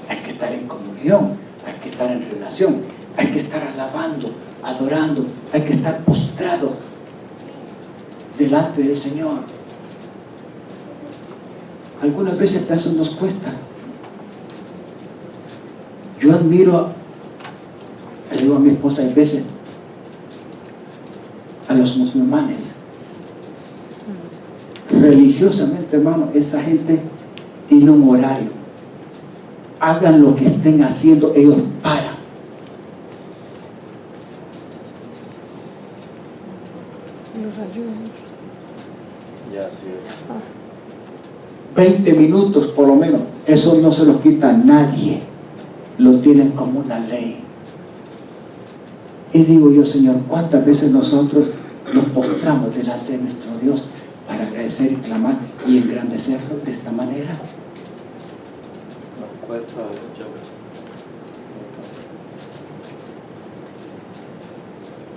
Hay que estar en comunión, hay que estar en relación, hay que estar alabando, adorando, hay que estar postrado delante del Señor. Algunas veces eso nos cuesta. Yo admiro, le digo a mi esposa a veces, a los musulmanes. Religiosamente, hermano, esa gente tiene un horario. Hagan lo que estén haciendo, ellos paran. Los ayunos. Ya, sí. 20 minutos por lo menos. Eso no se lo quita a nadie. Lo tienen como una ley. Y digo yo, Señor, ¿cuántas veces nosotros nos postramos delante de nuestro Dios para agradecer y clamar y engrandecerlo de esta manera? Nos cuesta mucho.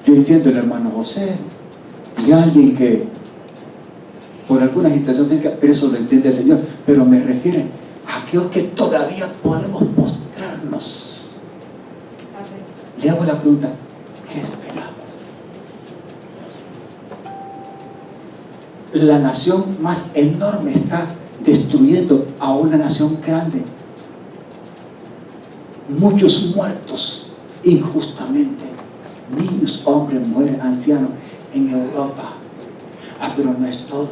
Yo entiendo el hermano José y alguien que por alguna situación física, pero eso lo entiende el Señor, pero me refiero a aquellos que todavía podemos postrarnos. Le hago la pregunta, ¿qué esperamos? La nación más enorme está destruyendo a una nación grande. Muchos muertos injustamente. Niños, hombres, mujeres, ancianos en Europa. Pero no es todo.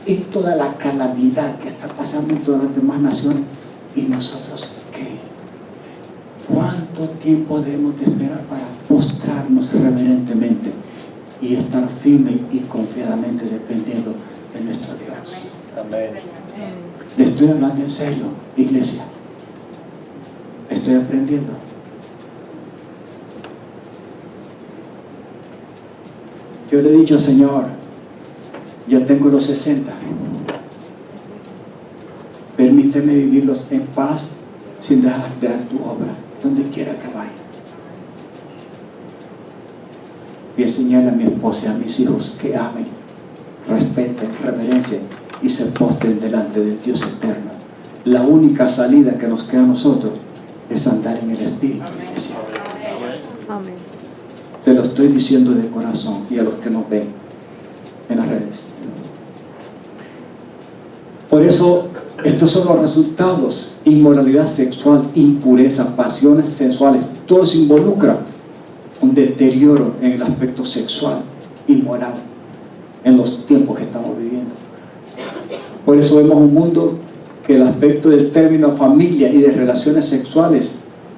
Y toda la calamidad que está pasando en todas las demás naciones. ¿Y nosotros qué? ¿Cuánto tiempo debemos de esperar para postrarnos reverentemente y estar firme y confiadamente dependiendo de nuestro Dios? Amén. Le estoy hablando en serio, iglesia. Estoy aprendiendo. Yo le he dicho, Señor, ya tengo los 60. Permíteme vivirlos en paz sin dejar de dar tu obra, donde quiera que vaya. Y enseñar a mi esposa y a mis hijos que amen, respeten, reverencien y se postren delante del Dios eterno. La única salida que nos queda a nosotros es andar en el Espíritu. Iglesia. Amén. Te lo estoy diciendo de corazón y a los que nos ven en las redes. Por eso, estos son los resultados: inmoralidad sexual, impureza, pasiones sensuales. Todo se involucra un deterioro en el aspecto sexual y moral en los tiempos que estamos viviendo. Por eso vemos un mundo que el aspecto del término familia y de relaciones sexuales,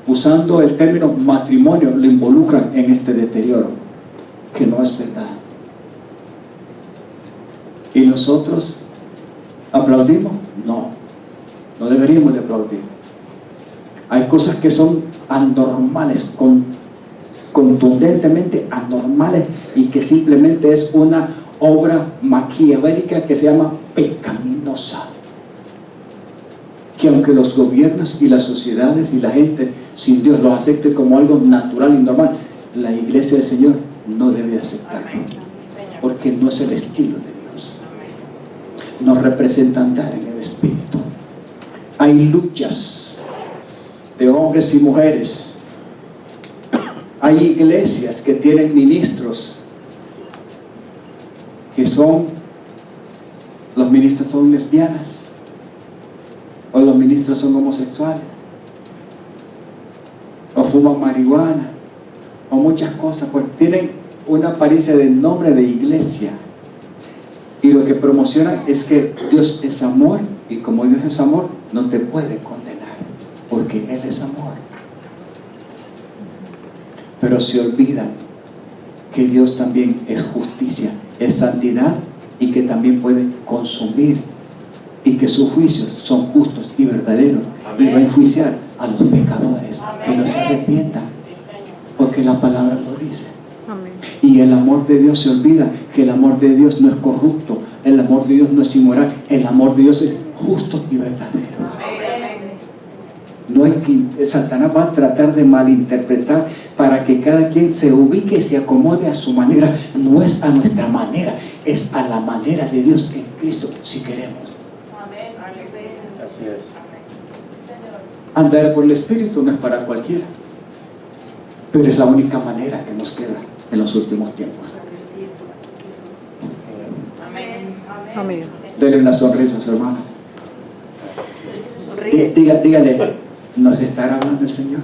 usando el término matrimonio, lo involucran en este deterioro, que no es verdad. ¿Y nosotros aplaudimos? No, no deberíamos de aplaudir. Hay cosas que son anormales, contundentemente anormales, y que simplemente es una obra maquiavélica que se llama pecaminosa. Que aunque los gobiernos y las sociedades y la gente sin Dios lo acepte como algo natural y normal, la iglesia del Señor no debe aceptarlo, porque no es el estilo de Dios. Nos representa andar en el Espíritu. Hay luchas de hombres y mujeres. Hay iglesias que tienen ministros que son, los ministros son lesbianas, o los ministros son homosexuales, o fuman marihuana, o muchas cosas, porque tienen una apariencia de nombre de iglesia, y lo que promocionan es que Dios es amor, y como Dios es amor, no te puede condenar, porque Él es amor. Pero se olvidan que Dios también es justicia, es santidad, y que también puede consumir, y que sus juicios son justos y verdaderos. Amén. Y va a enjuiciar a los pecadores. Amén. Que no se arrepientan, porque la palabra lo dice. Amén. Y el amor de Dios se olvida que el amor de Dios no es corrupto, el amor de Dios no es inmoral, el amor de Dios es justo y verdadero. Amén. No hay que, Satanás va a tratar de malinterpretar para que cada quien se ubique y se acomode a su manera. No es a nuestra manera, es a la manera de Dios en Cristo, si queremos. Así es. Andar por el Espíritu no es para cualquiera, pero es la única manera que nos queda en los últimos tiempos. Amén. Dele una sonrisa a su hermano. Dígale, ¿nos estará hablando el Señor?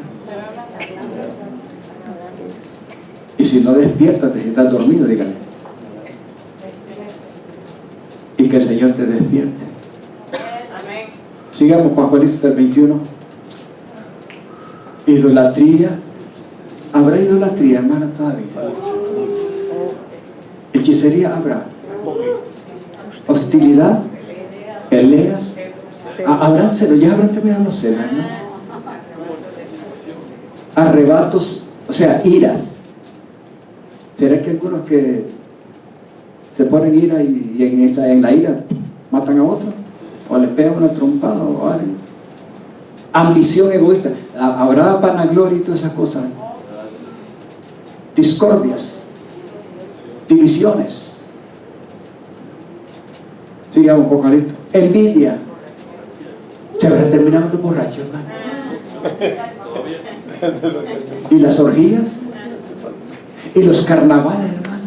Y si no despiertas, si estás dormido, dígale. Y que el Señor te despierte. Sigamos con Apocalipsis 21. Idolatría. ¿Habrá idolatría, hermano, todavía? Hechicería habrá. Hostilidad, peleas, Habrán celos, ya habrán terminado los celos, ¿no? Arrebatos, o sea, iras. ¿Será que algunos que se ponen ira y en la ira matan a otro? ¿O les pegan una trompada o algo? Ambición egoísta. Habrá vanagloria y todas esas cosas. Discordias, divisiones. Sigamos un poco listo. Envidia. Se habrá terminado los borrachos, hermano. Y las orgías y los carnavales, hermano.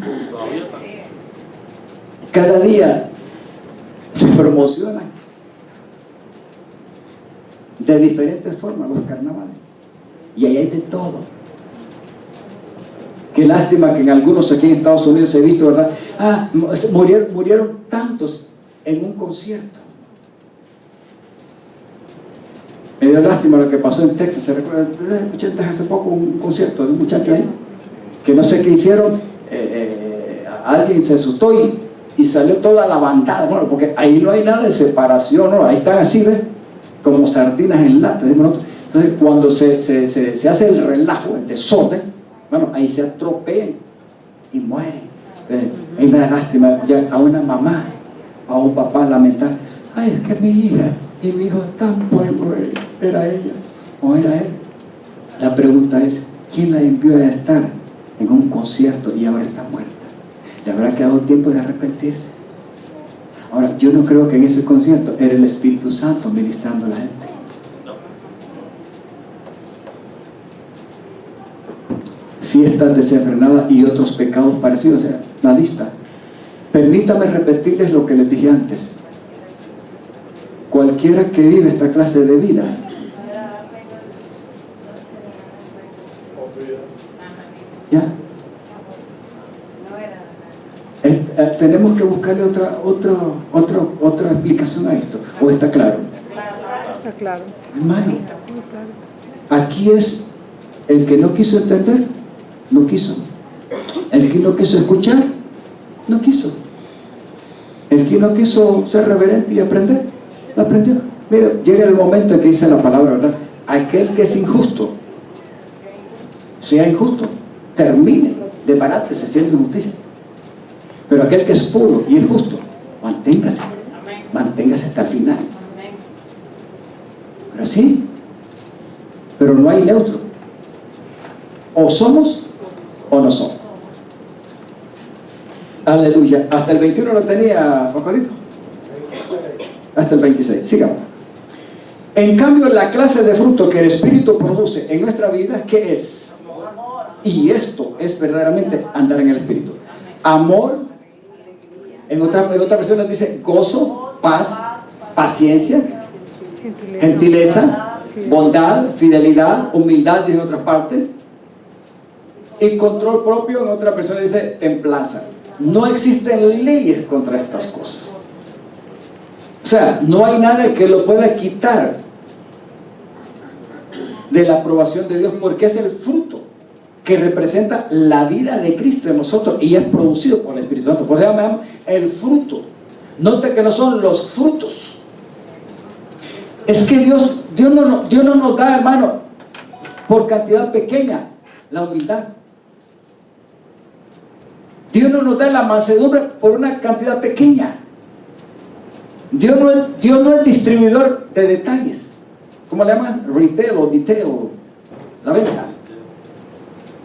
Cada día se promocionan de diferentes formas los carnavales. Y ahí hay de todo. Qué lástima que en algunos aquí en Estados Unidos se ha visto, ¿verdad? Murieron tantos en un concierto. Me dio lástima lo que pasó en Texas. ¿Se recuerda? Escuché hace poco un concierto de un muchacho ahí que no sé qué hicieron. Alguien se asustó y salió toda la bandada. Bueno, porque ahí no hay nada de separación, ¿no? Ahí están así, ¿ves? Como sardinas en lata. Entonces, cuando se hace el relajo, el desorden, bueno, ahí se atropean y mueren. Ahí me da lástima ya a una mamá, a un papá lamentar. Ay, es que mi hija y mi hijo tan bueno era ella o era él. La pregunta es, ¿quién la envió a estar en un concierto y ahora está muerta? ¿Le habrá quedado tiempo de arrepentirse? Ahora, yo no creo que en ese concierto era el Espíritu Santo ministrando a la gente. Fiestas desenfrenadas y otros pecados parecidos, o sea, la lista. Permítame repetirles lo que les dije antes. Cualquiera que vive esta clase de vida ¿ya? Tenemos que buscarle otra explicación a esto. ¿O está claro? Está claro. Hermano, aquí es el que no quiso entender, no quiso. El que no quiso escuchar, no quiso. El que no quiso ser reverente y aprender, no aprendió. Mira, llega el momento en que dice la palabra, ¿verdad? Aquel que es injusto, sea injusto, termine de pararse siendo injusticia. Pero aquel que es puro y es justo, manténgase hasta el final. Pero sí, pero no hay neutro. O somos o no somos. Aleluya. Hasta el 21 lo tenía Pacorito. Hasta el 26. Sigamos. En cambio, la clase de fruto que el Espíritu produce en nuestra vida, ¿qué es? Y esto es verdaderamente andar en el Espíritu. Amor. En otra versión dice gozo, paz, paciencia, gentileza, bondad, fidelidad, humildad, en otras partes, y control propio. En otra persona dice templanza. No existen leyes contra estas cosas. O sea, no hay nada que lo pueda quitar de la aprobación de Dios, porque es el fruto que representa la vida de Cristo en nosotros y es producido por el Espíritu Santo. Por eso me llama el fruto. Note que no son los frutos. Es que Dios no nos da, hermano, por cantidad pequeña la humildad. Dios no nos da la mansedumbre por una cantidad pequeña. Dios no es distribuidor de detalles. ¿Cómo le llaman? Retail o detail, la venta.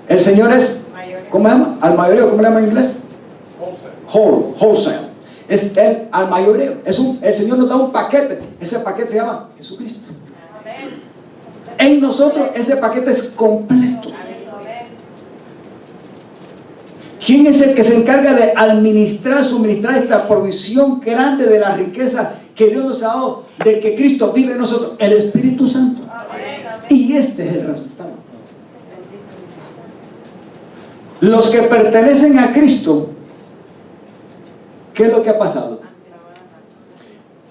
El Señor es, ¿cómo se llama? Al mayoreo, ¿cómo le llaman en inglés? Wholesale. Es el al mayoreo. El Señor nos da un paquete. Ese paquete se llama Jesucristo. En nosotros ese paquete es completo. ¿Quién es el que se encarga de suministrar esta provisión grande de la riqueza que Dios nos ha dado, de que Cristo vive en nosotros? El Espíritu Santo. Y este es el resultado. Los que pertenecen a Cristo, ¿qué es lo que ha pasado?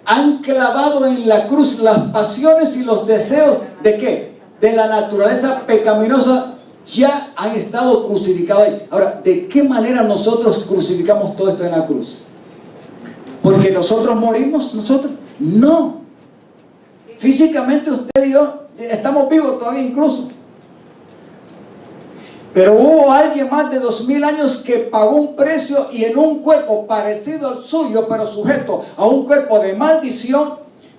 Han clavado en la cruz las pasiones y los deseos ¿de qué? De la naturaleza pecaminosa. Ya han estado crucificados ahí. Ahora, ¿de qué manera nosotros crucificamos todo esto en la cruz? ¿Porque nosotros morimos? ¿Nosotros? No. Físicamente usted y yo estamos vivos todavía incluso. Pero hubo alguien más de 2000 años que pagó un precio y en un cuerpo parecido al suyo, pero sujeto a un cuerpo de maldición,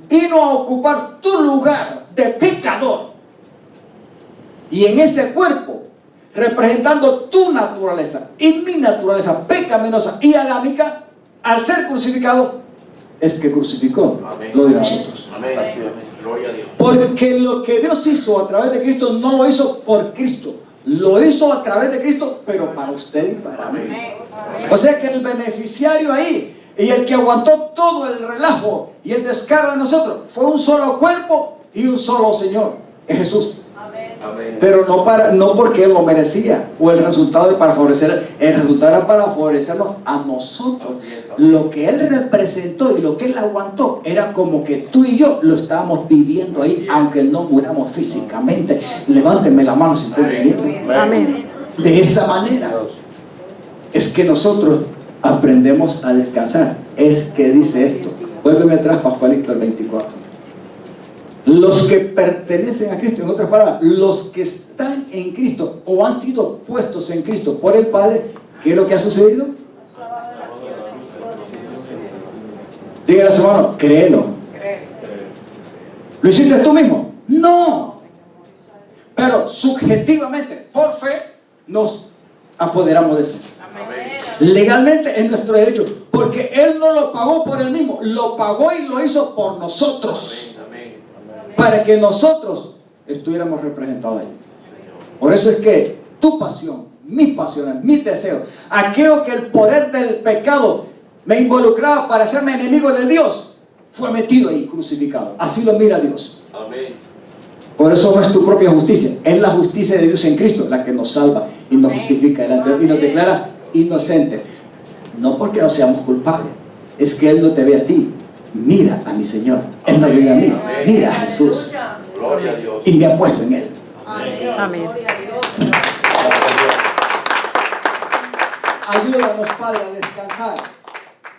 vino a ocupar tu lugar de pecador. Y en ese cuerpo, representando tu naturaleza y mi naturaleza pecaminosa y adámica, al ser crucificado, es que crucificó lo de nosotros. Amén. Así es. Gloria a Dios. Porque lo que Dios hizo a través de Cristo no lo hizo por Cristo, lo hizo a través de Cristo, pero para usted y para mí. O sea que el beneficiario ahí y el que aguantó todo el relajo y el descaro de nosotros fue un solo cuerpo y un solo Señor, es Jesús. Amén. Pero no porque Él lo merecía o el resultado era para favorecer, el resultado era para favorecernos a nosotros. Lo que Él representó y lo que Él aguantó era como que tú y yo lo estábamos viviendo ahí, aunque no muramos físicamente. Levánteme la mano si pueden venir. Amén. De esa manera es que nosotros aprendemos a descansar. Es que dice esto. Vuélveme atrás, Pascualito, el 24. Los que pertenecen a Cristo, en otras palabras, los que están en Cristo o han sido puestos en Cristo por el Padre, ¿qué es lo que ha sucedido? Dígale a su hermano, créelo. ¿Lo hiciste tú mismo? No. Pero subjetivamente, por fe, nos apoderamos de eso. Legalmente es nuestro derecho, porque Él no lo pagó por Él mismo, lo pagó y lo hizo por nosotros. Para que nosotros estuviéramos representados ahí. Por eso es que tu pasión, mis pasiones, mis deseos, aquello que el poder del pecado me involucraba para hacerme enemigo de Dios, fue metido ahí, crucificado. Así lo mira Dios. Amén. Por eso no es tu propia justicia, es la justicia de Dios en Cristo la que nos salva y nos justifica delante de Él y nos declara inocentes. No porque no seamos culpables, es que Él no te ve a ti. Mira a mi Señor, Él no vive a mí, mira a Jesús. Gloria a Dios. Y me ha puesto en Él. Amén. Ayúdanos, Padre, a descansar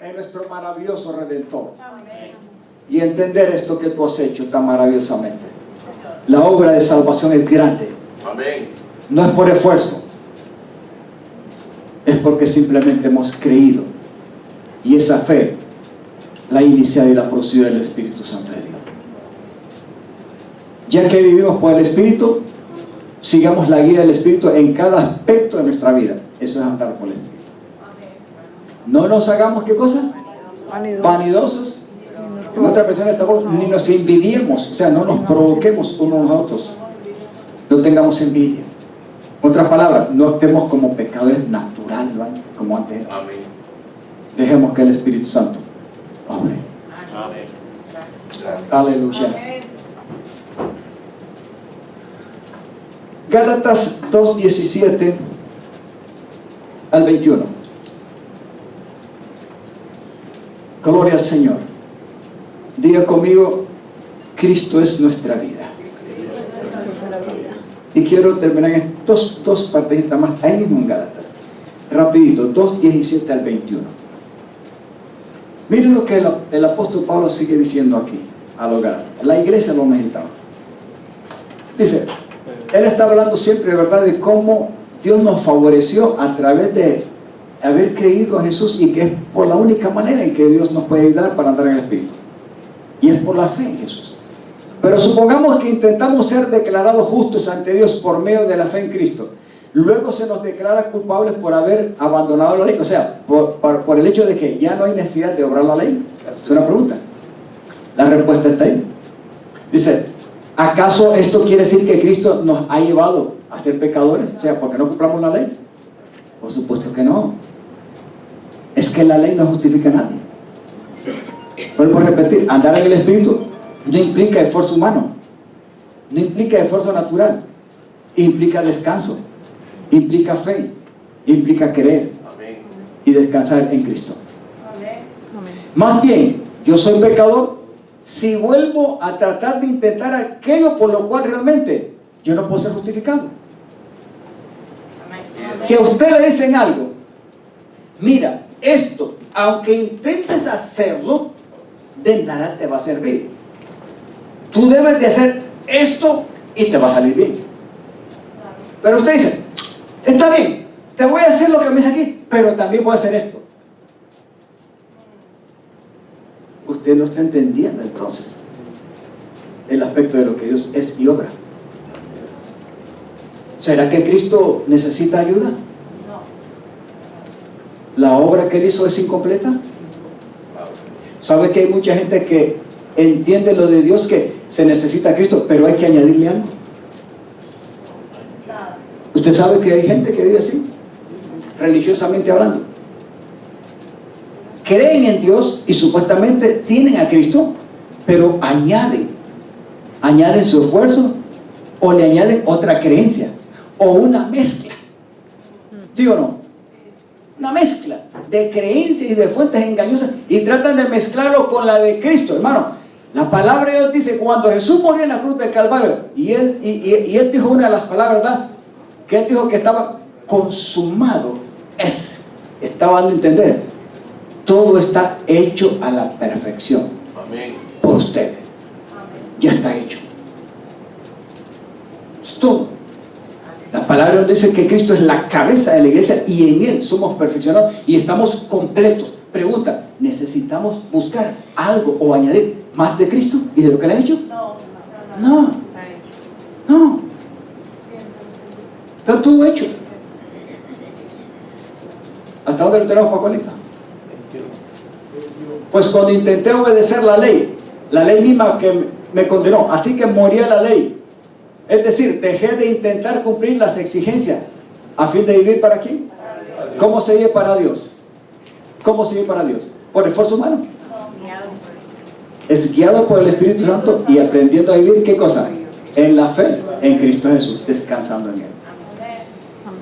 en nuestro maravilloso Redentor y entender esto que tú has hecho tan maravillosamente. La obra de salvación es grande. Amén. No es por esfuerzo, es porque simplemente hemos creído y esa fe la ha iniciado y la ha producido el Espíritu Santo de Dios. Ya que vivimos por el Espíritu, sigamos la guía del Espíritu en cada aspecto de nuestra vida. Eso es andar por el Espíritu. No nos hagamos, ¿qué cosa? Vanidosos. En otras personas tampoco, ni nos envidiemos, o sea, no nos provoquemos unos a otros. No tengamos envidia. En otras palabras, no estemos como pecadores naturales, ¿no? Como antes. Amén. Dejemos que el Espíritu Santo obre. Amén. Aleluya. Gálatas 2:17 al 21. Gloria al Señor. Diga conmigo, Cristo es nuestra vida. Y quiero terminar en dos partecitas más, ahí mismo en Gálatas. Rapidito, 2:17 al 21. Miren lo que el apóstol Pablo sigue diciendo aquí a los Gálatas. La iglesia lo necesitaba. Dice, él está hablando siempre, ¿verdad?, de cómo Dios nos favoreció a través de haber creído a Jesús y que es por la única manera en que Dios nos puede ayudar para andar en el Espíritu. Y es por la fe en Jesús. Pero supongamos que intentamos ser declarados justos ante Dios por medio de la fe en Cristo. Luego se nos declara culpables por haber abandonado la ley. O sea, por el hecho de que ya no hay necesidad de obrar la ley. Es una pregunta. La respuesta está ahí. Dice, ¿acaso esto quiere decir que Cristo nos ha llevado a ser pecadores? O sea, ¿porque no cumplamos la ley? Por supuesto que no. Es que la ley no justifica a nadie. Vuelvo a repetir, andar en el Espíritu no implica esfuerzo humano, no implica esfuerzo natural, implica descanso, implica fe, implica creer y descansar en Cristo. Más bien, yo soy pecador si vuelvo a tratar de intentar aquello por lo cual realmente yo no puedo ser justificado. Si a usted le dicen algo, mira, esto, aunque intentes hacerlo, de nada te va a servir. Tú debes de hacer esto y te va a salir bien. Pero usted dice, está bien, te voy a hacer lo que me dice aquí, pero también voy a hacer esto. Usted no está entendiendo entonces el aspecto de lo que Dios es y obra. ¿Será que Cristo necesita ayuda? No. ¿La obra que Él hizo es incompleta? ¿Sabe que hay mucha gente que entiende lo de Dios, que se necesita a Cristo, pero hay que añadirle algo? ¿Usted sabe que hay gente que vive así? Religiosamente hablando. Creen en Dios y supuestamente tienen a Cristo, pero añaden su esfuerzo o le añaden otra creencia o una mezcla. ¿Sí o no? Una mezcla de creencias y de fuentes engañosas y tratan de mezclarlo con la de Cristo, hermano. La palabra de Dios dice, cuando Jesús murió en la cruz del Calvario, y él dijo una de las palabras, ¿verdad? Que él dijo que estaba consumado. Estaba dando a entender, todo está hecho a la perfección. Amén. Por ustedes. Ya está hecho. Es todo. La palabra dice que Cristo es la cabeza de la iglesia y en Él somos perfeccionados y estamos completos. Pregunta, ¿necesitamos buscar algo o añadir más de Cristo y de lo que Él ha hecho? No. Está todo hecho. ¿Hasta dónde lo tenemos, Pacolita? Pues cuando intenté obedecer la ley misma que me condenó, así que moría la ley. Es decir, dejé de intentar cumplir las exigencias a fin de vivir para quién. ¿Cómo se vive para Dios? ¿Cómo se vive para Dios? ¿Por esfuerzo humano? Es guiado por el Espíritu Santo y aprendiendo a vivir, ¿qué cosa? En la fe, en Cristo Jesús, descansando en Él.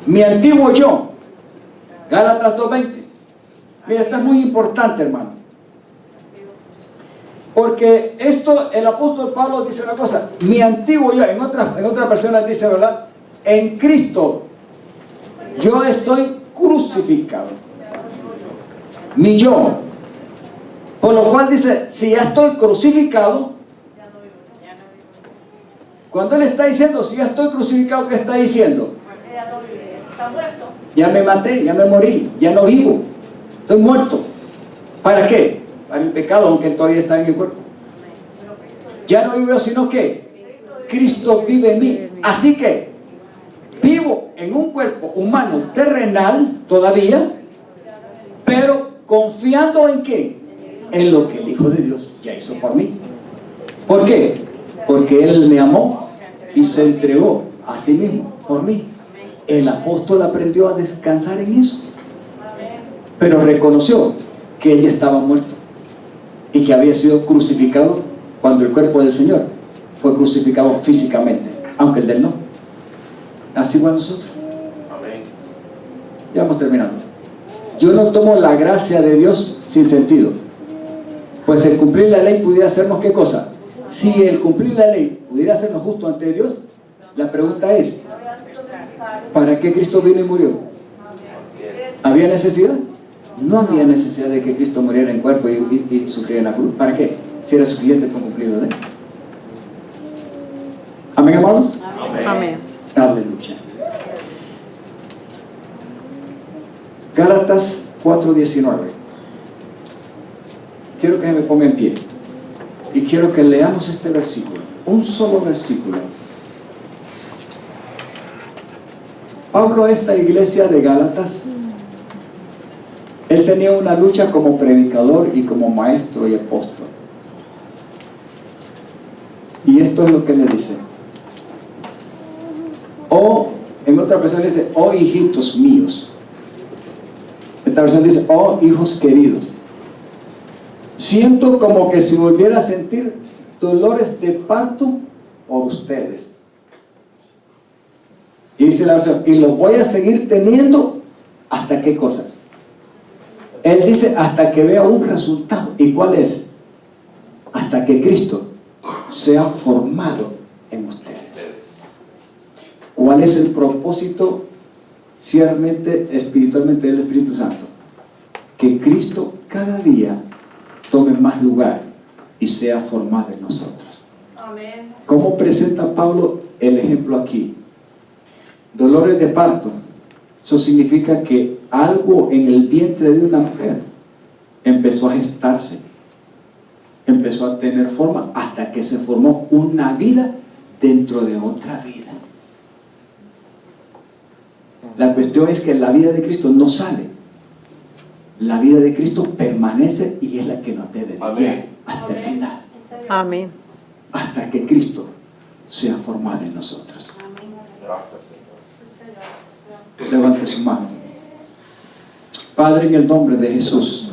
Mi antiguo yo, Gálatas 2:20. Mira, esto es muy importante, hermano. Porque esto, el apóstol Pablo dice una cosa, mi antiguo yo, en otra persona dice, ¿verdad? En Cristo yo estoy crucificado. Mi yo. Por lo cual dice, si ya estoy crucificado, cuando él está diciendo, si ya estoy crucificado, ¿qué está diciendo? Ya me maté, ya me morí, ya no vivo, estoy muerto. ¿Para qué? Para el pecado, aunque él todavía está en el cuerpo. Ya no vivo yo, sino que Cristo vive en mí. Así que vivo en un cuerpo humano terrenal todavía, pero confiando en qué? En lo que el Hijo de Dios ya hizo por mí. ¿Por qué? Porque Él me amó y se entregó a sí mismo por mí. El apóstol aprendió a descansar en eso, pero reconoció que él ya estaba muerto y que había sido crucificado cuando el cuerpo del Señor fue crucificado físicamente, aunque el de él no. Así igual nosotros. Amén. Ya vamos terminando. Yo no tomo la gracia de Dios sin sentido, pues el cumplir la ley pudiera hacernos ¿qué cosa? Si el cumplir la ley pudiera hacernos justo ante Dios, la pregunta es, ¿para qué Cristo vino y murió? ¿Había necesidad? No había necesidad de que Cristo muriera en cuerpo y sufriera en la cruz. ¿Para qué? Si era suficiente con cumplir la ley. ¿Amén, amados? Amén. Aleluya. Gálatas 4:19. Quiero que me ponga en pie y quiero que leamos este versículo, un solo versículo. Pablo, esta iglesia de Gálatas, él tenía una lucha como predicador y como maestro y apóstol. Y esto es lo que le dice. En otra versión dice, oh hijitos míos. Esta versión dice, oh hijos queridos. Siento como que si volviera a sentir dolores de parto por ustedes. Y dice la versión, y lo voy a seguir teniendo hasta qué cosa. Él dice hasta que vea un resultado. ¿Y cuál es? Hasta que Cristo sea formado en ustedes. ¿Cuál es el propósito ciertamente, espiritualmente del Espíritu Santo? Que Cristo cada día tome más lugar y sea formado en nosotros. Amén. ¿Cómo presenta Pablo el ejemplo aquí? Dolores de parto. Eso significa que algo en el vientre de una mujer empezó a gestarse, empezó a tener forma hasta que se formó una vida dentro de otra vida. La cuestión es que la vida de Cristo no sale. La vida de Cristo permanece y es la que nos debe de guiar hasta el final. Amén. Hasta que Cristo sea formado en nosotros. Gracias, Señor. Levante su mano. Padre, en el nombre de Jesús,